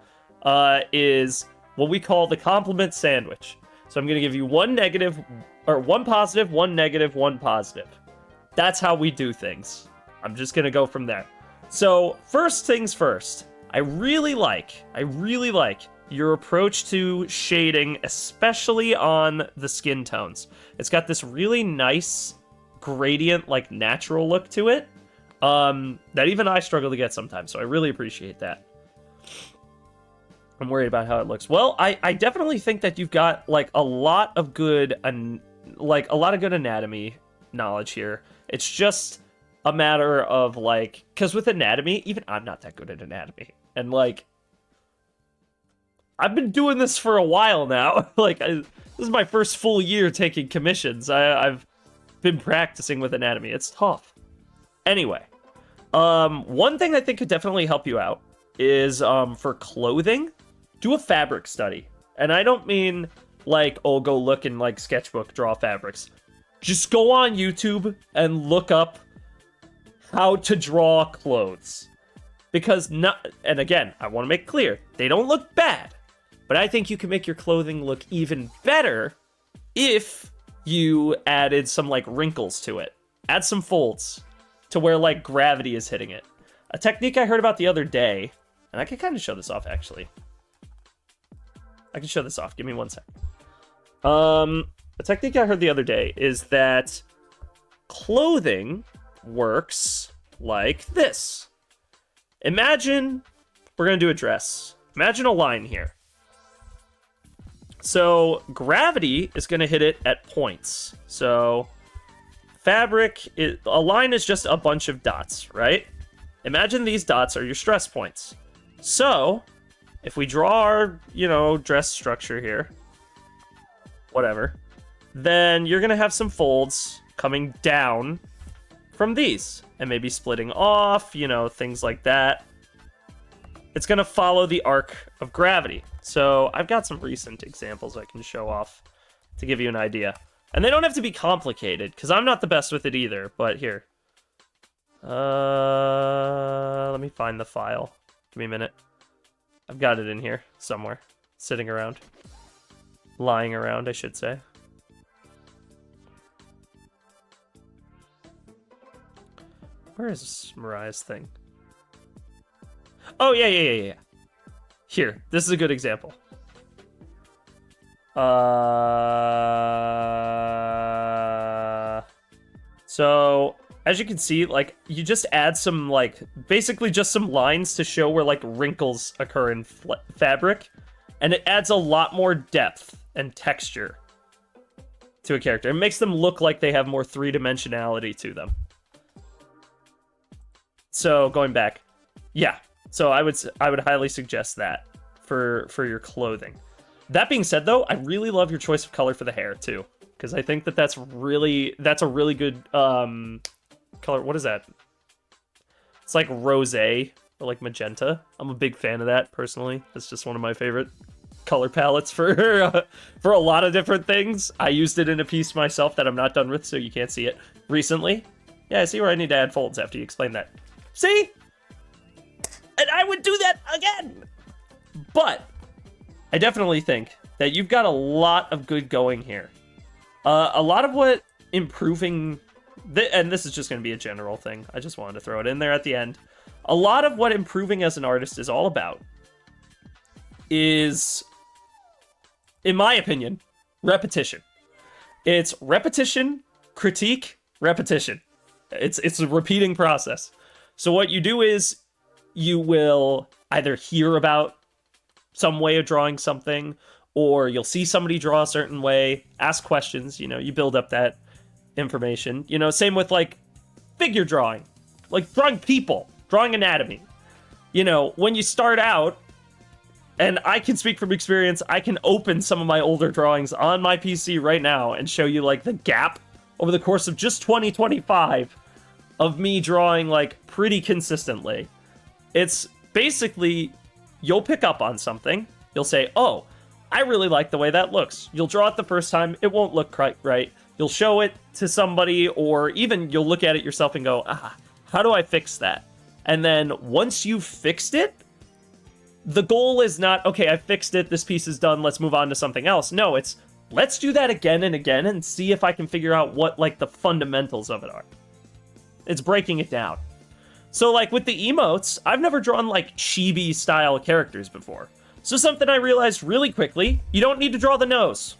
Is what we call the compliment sandwich. So I'm going to give you one negative, or one positive, one negative, one positive. That's how we do things. I'm just going to go from there. So, first things first, I really like your approach to shading, especially on the skin tones. It's got this really nice gradient, like natural look to it, that even I struggle to get sometimes, so I really appreciate that. I'm worried about how it looks. Well, I definitely think that you've got like a lot of good anatomy knowledge here. It's just a matter of like, because with anatomy, even I'm not that good at anatomy, and like I've been doing this for a while now. This is my first full year taking commissions. I've been practicing with anatomy. It's tough. Anyway, one thing I think could definitely help you out is for clothing, do a fabric study. And I don't mean like, oh, go look in like Sketchbook, draw fabrics. Just go on YouTube and look up how to draw clothes. Because and again, I want to make clear, they don't look bad. But I think you can make your clothing look even better if you added some like wrinkles to it. Add some folds to where like gravity is hitting it. A technique I heard about the other day, and I can kind of show this off actually. I can show this off. Give me 1 second. A technique I heard the other day is that clothing works like this. Imagine we're going to do a dress. Imagine a line here. So gravity is going to hit it at points. So fabric, a line is just a bunch of dots, right? Imagine these dots are your stress points. So if we draw our, dress structure here, whatever, then you're going to have some folds coming down from these and maybe splitting off, things like that. It's going to follow the arc of gravity. So I've got some recent examples I can show off to give you an idea. And they don't have to be complicated, because I'm not the best with it either, but here. Let me find the file. Give me a minute. I've got it in here somewhere. Sitting around. Lying around, I should say. Where is Mariah's thing? Oh, yeah. Here, this is a good example. So, as you can see, like, you just add some, like, basically just some lines to show where, like, wrinkles occur in fabric. And it adds a lot more depth and texture to a character. It makes them look like they have more three-dimensionality to them. So, going back. Yeah. So I would highly suggest that for your clothing. That being said, though, I really love your choice of color for the hair too, because I think that's a really good color. What is that? It's like rosé or like magenta. I'm a big fan of that personally. It's just one of my favorite color palettes for a lot of different things. I used it in a piece myself that I'm not done with, so you can't see it recently. Yeah, I see where I need to add folds after you explain that. See? And I would do that again. But I definitely think that you've got a lot of good going here. A lot of what improving, and this is just going to be a general thing. I just wanted to throw it in there at the end. A lot of what improving as an artist is all about is, in my opinion, repetition. It's repetition, critique, repetition. It's a repeating process. So what you do is you will either hear about some way of drawing something, or you'll see somebody draw a certain way, ask questions, you build up that information. Same with like figure drawing, like drawing people, drawing anatomy. When you start out, and I can speak from experience, I can open some of my older drawings on my PC right now and show you like the gap over the course of just 2025 of me drawing like pretty consistently. It's basically, you'll pick up on something. You'll say, oh, I really like the way that looks. You'll draw it the first time. It won't look quite right. You'll show it to somebody, or even you'll look at it yourself and go, how do I fix that? And then once you've fixed it, the goal is not, okay, I fixed it. This piece is done. Let's move on to something else. No, it's let's do that again and again and see if I can figure out what like the fundamentals of it are. It's breaking it down. So, like, with the emotes, I've never drawn, like, chibi-style characters before. So something I realized really quickly, you don't need to draw the nose.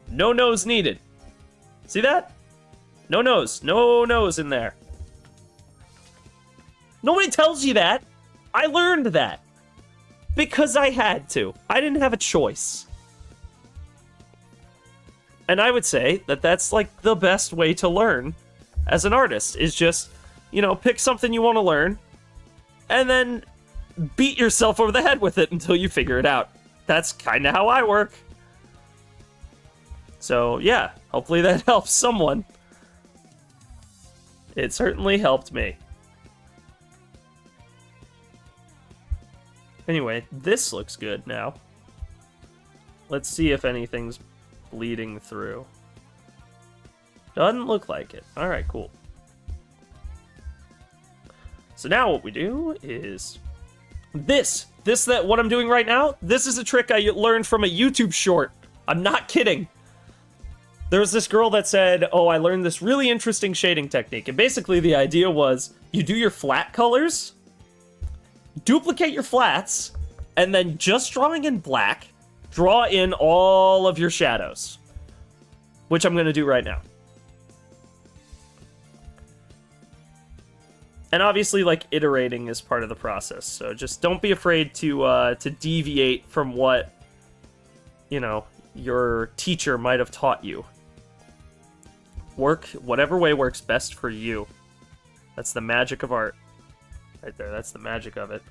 No nose needed. See that? No nose. No nose in there. Nobody tells you that. I learned that. Because I had to. I didn't have a choice. And I would say that that's like the best way to learn as an artist, is just, you know, pick something you want to learn and then beat yourself over the head with it until you figure it out. That's kind of how I work. So yeah, hopefully that helps someone. It certainly helped me. Anyway, this looks good now. Let's see if anything's bleeding through. Doesn't look like it. Alright, cool. So now what we do is what I'm doing right now, this is a trick I learned from a YouTube short. I'm not kidding. There was this girl that said, oh, I learned this really interesting shading technique. And basically the idea was you do your flat colors, duplicate your flats, and then just drawing in black, draw in all of your shadows, which I'm going to do right now. And obviously, like, iterating is part of the process, so just don't be afraid to deviate from what, you know, your teacher might have taught you. Work whatever way works best for you. That's the magic of art. Right there, that's the magic of it.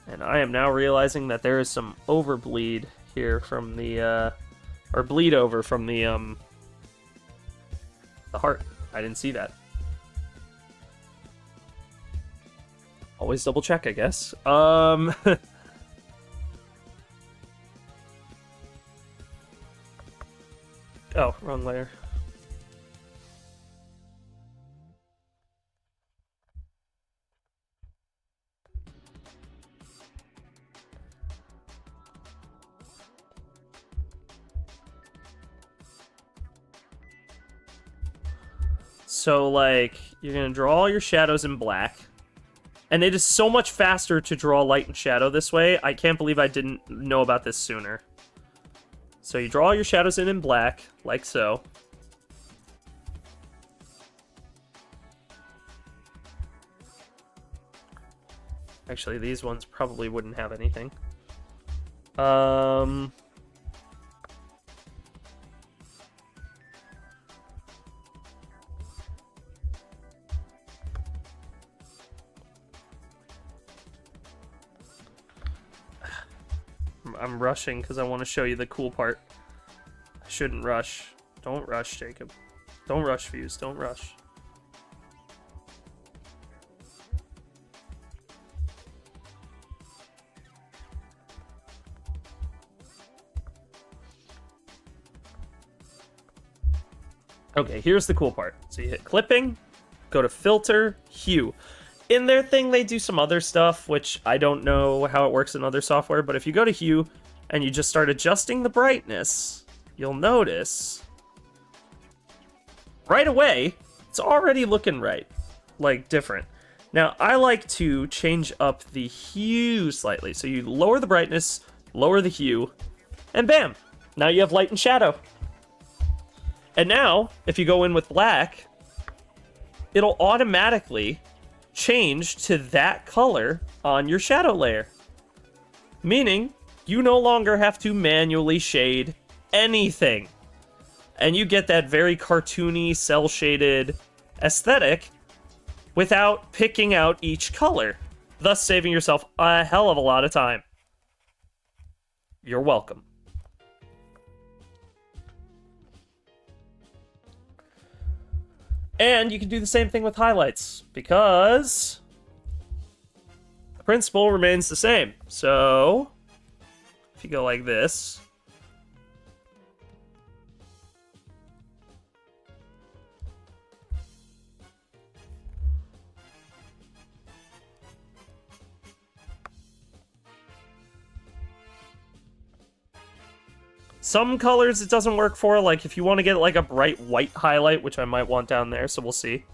And I am now realizing that there is some overbleed here from the, or bleed over from the heart. I didn't see that. Always double check, I guess. Oh, wrong layer. So, like, you're gonna draw all your shadows in black. And it is so much faster to draw light and shadow this way. I can't believe I didn't know about this sooner. So you draw all your shadows in black, like so. Actually, these ones probably wouldn't have anything. I'm rushing because I want to show you the cool part. I shouldn't rush. Don't rush, Jacob. Don't rush, Fuse. Don't rush. Okay, here's the cool part. So you hit clipping, go to filter, hue. In their thing, they do some other stuff, which I don't know how it works in other software, but if you go to hue and you just start adjusting the brightness, you'll notice right away, it's already looking right, like different. Now, I like to change up the hue slightly. So you lower the brightness, lower the hue, and bam, now you have light and shadow. And now, if you go in with black, it'll automatically change to that color on your shadow layer. Meaning, you no longer have to manually shade anything. And you get that very cartoony, cel-shaded aesthetic without picking out each color, thus saving yourself a hell of a lot of time. You're welcome. And you can do the same thing with highlights, because the principle remains the same. So, if you go like this, some colors it doesn't work for, like if you want to get like a bright white highlight, which I might want down there, so we'll see.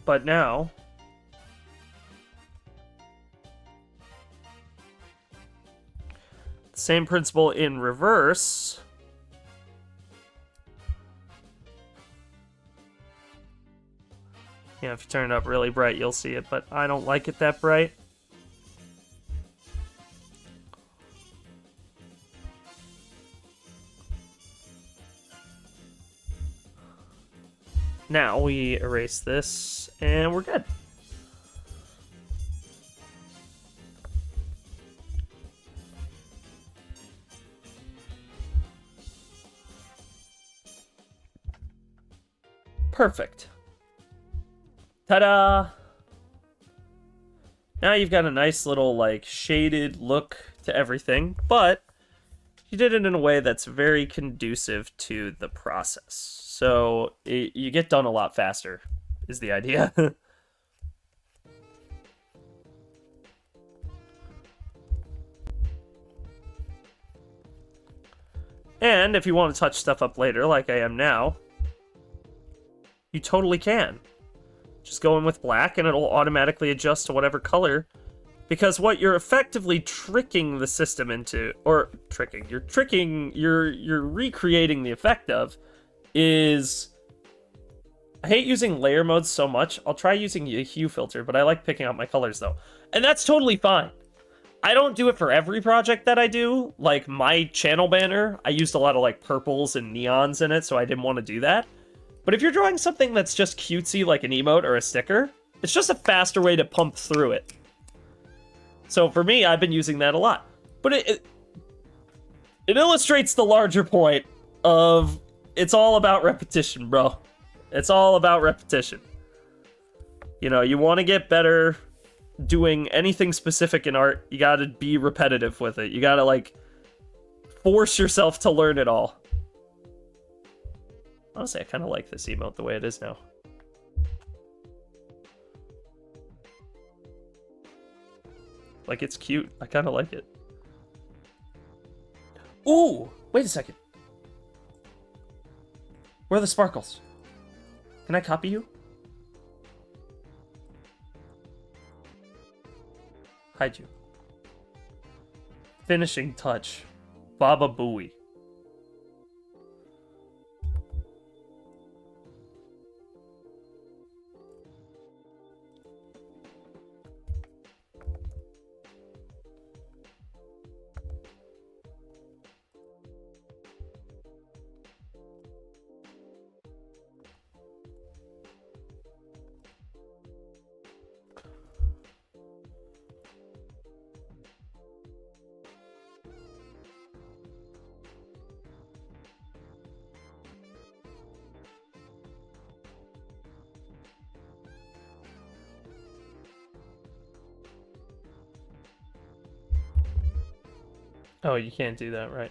But now, same principle in reverse. Yeah, if you turn it up really bright, you'll see it, but I don't like it that bright. Now we erase this, and we're good. Perfect. Ta-da! Now you've got a nice little, like, shaded look to everything, but you did it in a way that's very conducive to the process. So you get done a lot faster, is the idea. And if you want to touch stuff up later, like I am now, you totally can. Just go in with black and it'll automatically adjust to whatever color. Because what you're effectively tricking the system into, or you're recreating the effect of, is, I hate using layer modes so much. I'll try using a hue filter, but I like picking out my colors though. And that's totally fine. I don't do it for every project that I do. Like my channel banner, I used a lot of like purples and neons in it, so I didn't want to do that. But if you're drawing something that's just cutesy like an emote or a sticker, it's just a faster way to pump through it. So for me, I've been using that a lot. But it illustrates the larger point of it's all about repetition, bro. It's all about repetition. You know, you want to get better doing anything specific in art, you gotta be repetitive with it. You gotta, like, force yourself to learn it all. Honestly, I kind of like this emote the way it is now. Like, it's cute. I kind of like it. Ooh! Wait a second. Where are the sparkles? Can I copy you? Hide you. Finishing touch. Baba Booey. Oh, you can't do that, right?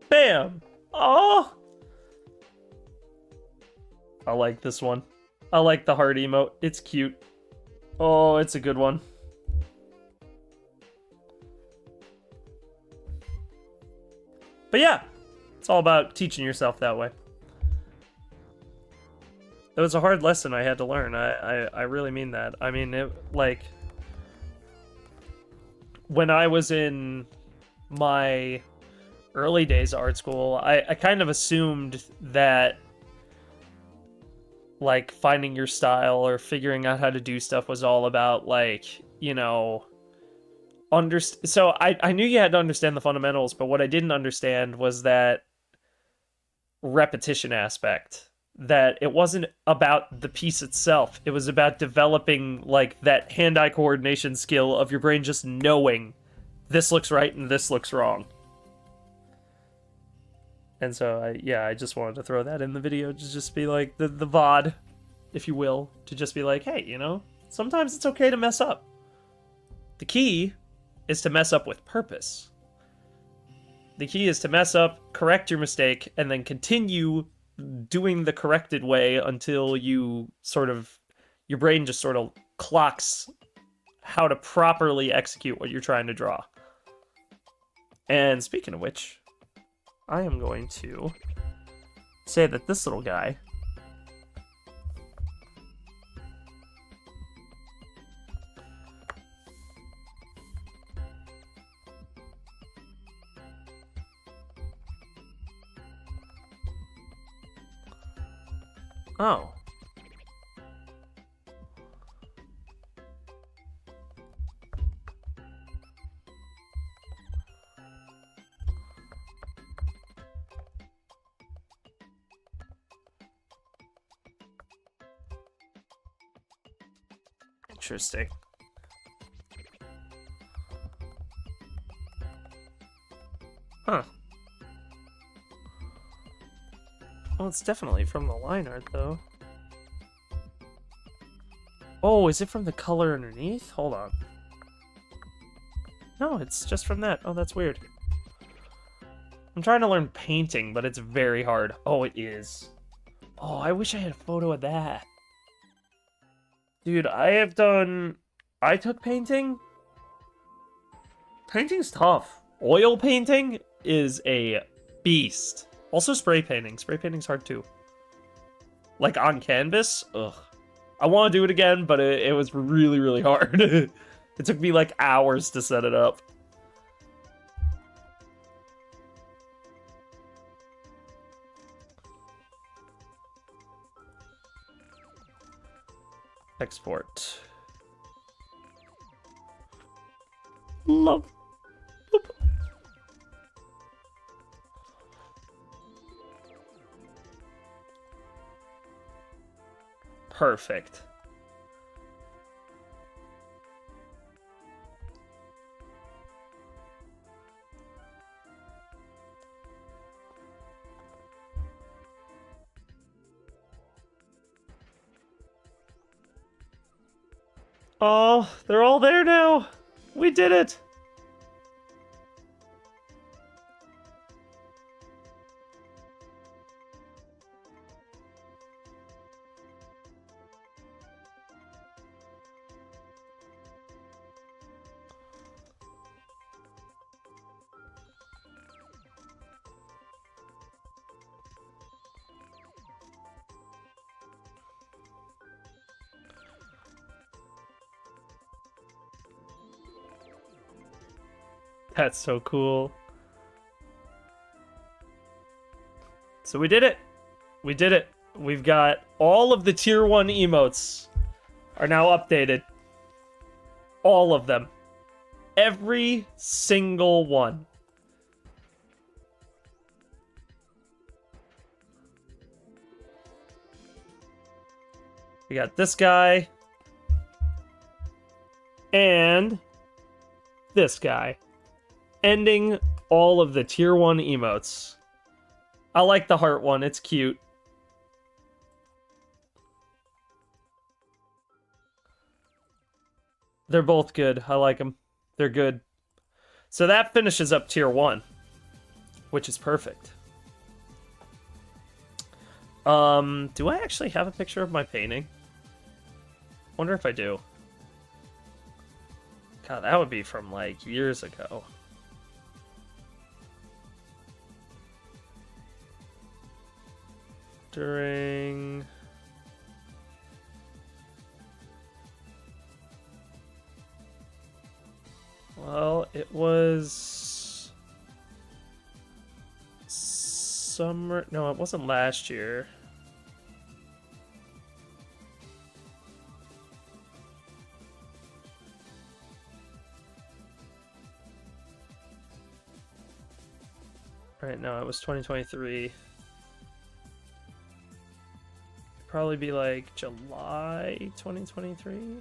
Bam! Oh! I like this one. I like the heart emote. It's cute. Oh, it's a good one. But yeah, it's all about teaching yourself that way. It was a hard lesson I had to learn. I really mean that. I mean, it, like, when I was in my early days of art school, I kind of assumed that, like, finding your style or figuring out how to do stuff was all about, like, you know, so I knew you had to understand the fundamentals, but what I didn't understand was that repetition aspect. That it wasn't about the piece itself. It was about developing, like, that hand-eye coordination skill of your brain just knowing this looks right and this looks wrong. And so, I just wanted to throw that in the video to just be like, the VOD, if you will, to just be like, hey, you know, sometimes it's okay to mess up. The key is to mess up with purpose. The key is to mess up, correct your mistake, and then continue doing the corrected way until you sort of, your brain just sort of clocks how to properly execute what you're trying to draw. And speaking of which, I am going to say that this little guy oh. Interesting. Huh. Well, it's definitely from the line art, though. Oh, is it from the color underneath? Hold on. No, it's just from that. Oh, that's weird. I'm trying to learn painting, but it's very hard. Oh, it is. Oh, I wish I had a photo of that. Dude, I took painting. Painting's tough. Oil painting is a beast. Also spray painting. Spray painting's hard too. Like on canvas? Ugh. I want to do it again, but it was really, really hard. It took me like hours to set it up. Export. Love. Boop. Perfect. Oh, they're all there now. We did it. That's so cool. So we did it. We did it. We've got all of the tier 1 emotes are now updated. All of them. Every single one. We got this guy. And this guy. Ending all of the tier 1 emotes. I like the heart one. It's cute. They're both good. I like them. They're good. So that finishes up tier 1, which is perfect. Do I actually have a picture of my painting? Wonder if I do. God, that would be from like years ago. During... Well, it was... summer... No, it wasn't last year. Right, no, it was 2023. Probably be like July 2023.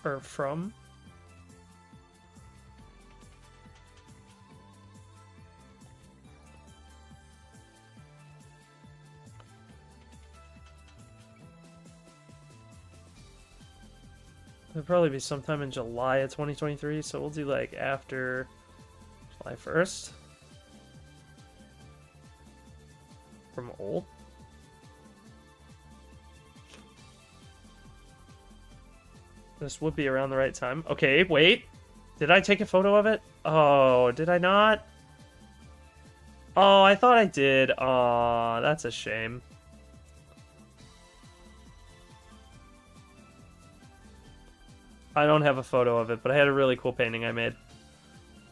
Or from. It'll probably be sometime in July of 2023, so we'll do like after July 1st. From old. This would be around the right time. Okay, wait. Did I take a photo of it? Oh, did I not? Oh, I thought I did. Oh, that's a shame. I don't have a photo of it, but I had a really cool painting I made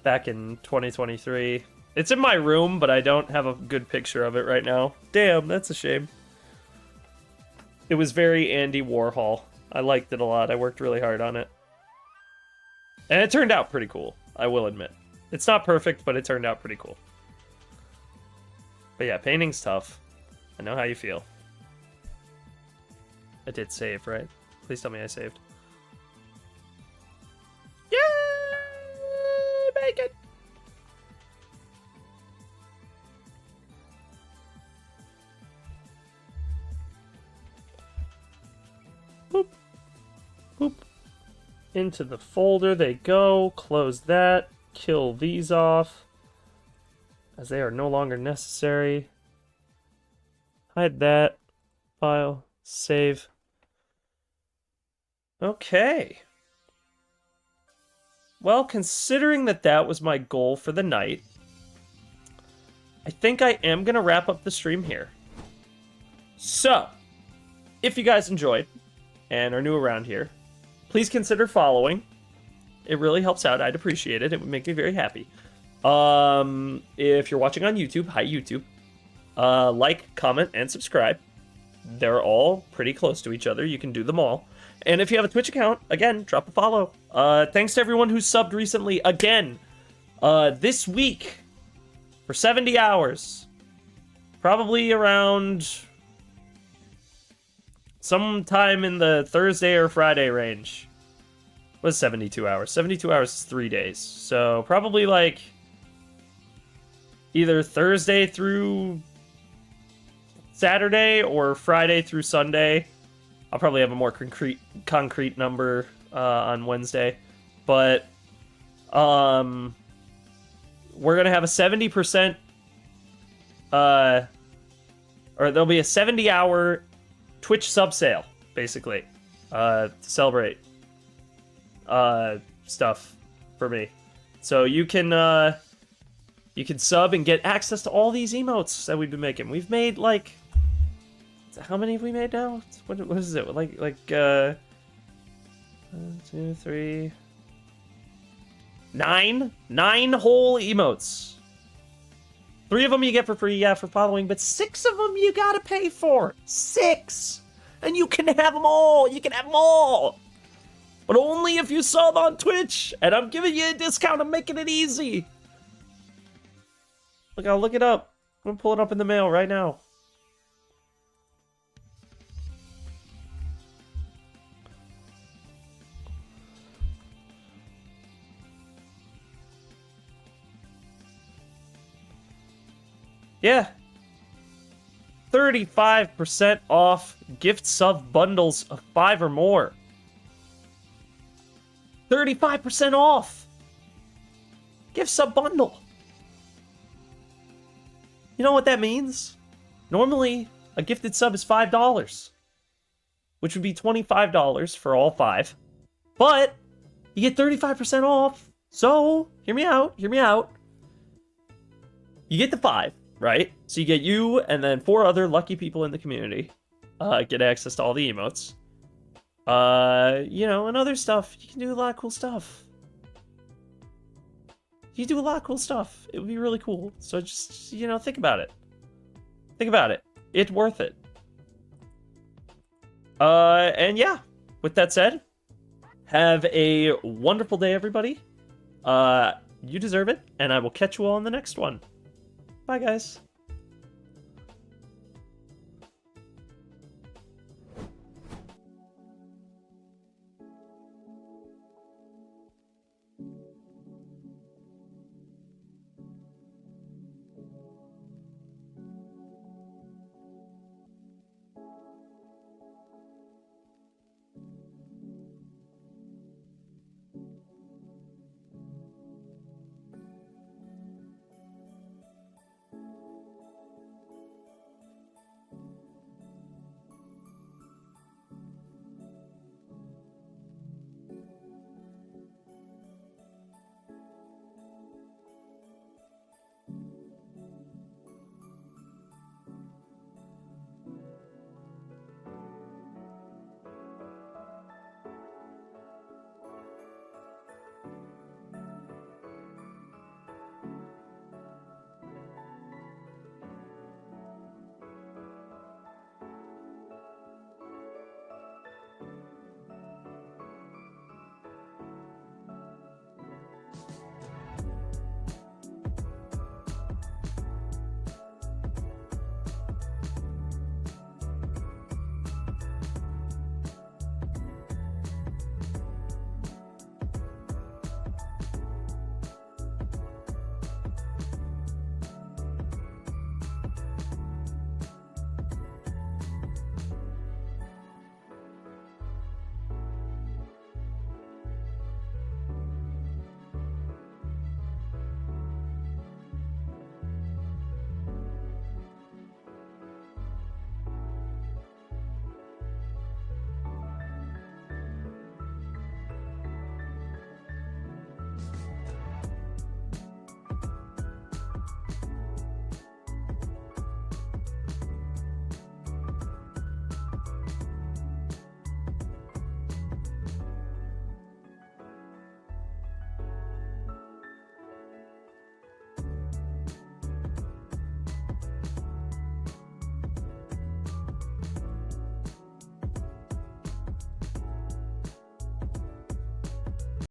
back in 2023. It's in my room, but I don't have a good picture of it right now. Damn, that's a shame. It was very Andy Warhol. I liked it a lot. I worked really hard on it. And it turned out pretty cool, I will admit. It's not perfect, but it turned out pretty cool. But yeah, painting's tough. I know how you feel. I did save, right? Please tell me I saved. Yay! Bacon! Boop. Boop. Into the folder they go. Close that. Kill these off, as they are no longer necessary. Hide that. File. Save. Okay. Well, considering that that was my goal for the night, I think I am going to wrap up the stream here. So, if you guys enjoyed and are new around here, please consider following. It really helps out. I'd appreciate it. It would make me very happy. If you're watching on YouTube, hi YouTube. Like, comment, and subscribe. They're all pretty close to each other. You can do them all. And if you have a Twitch account, again, drop a follow. Thanks to everyone who subbed recently. Again, this week, for 70 hours, probably around sometime in the Thursday or Friday range. What is 72 hours? 72 hours is 3 days. So probably like either Thursday through Saturday or Friday through Sunday. I'll probably have a more concrete number on Wednesday. But we're going to have a 70% or there'll be a 70-hour Twitch sub sale, basically, to celebrate stuff for me. So you can sub and get access to all these emotes that we've been making. We've made like, how many have we made now? What is it? Like 1, 2, 3, 9 whole emotes. 3 of them you get for free, yeah, for following, but 6 of them you gotta pay for. 6! And you can have them all! You can have them all! But only if you sub on Twitch! And I'm giving you a discount, I'm making it easy! Look, I'll look it up. I'm gonna pull it up in the mail right now. Yeah. 35% off gift sub bundles of 5 or more. 35% off! Gift sub bundle. You know what that means? Normally, a gifted sub is $5, which would be $25 for all 5. But you get 35% off. So, hear me out, hear me out. You get the 5, right? So you get you and then 4 other lucky people in the community get access to all the emotes. You know, and other stuff. You can do a lot of cool stuff. You do a lot of cool stuff. It would be really cool. So just, you know, think about it. Think about it. It's worth it. And yeah, with that said, have a wonderful day, everybody. You deserve it, and I will catch you all in the next one. Bye, guys.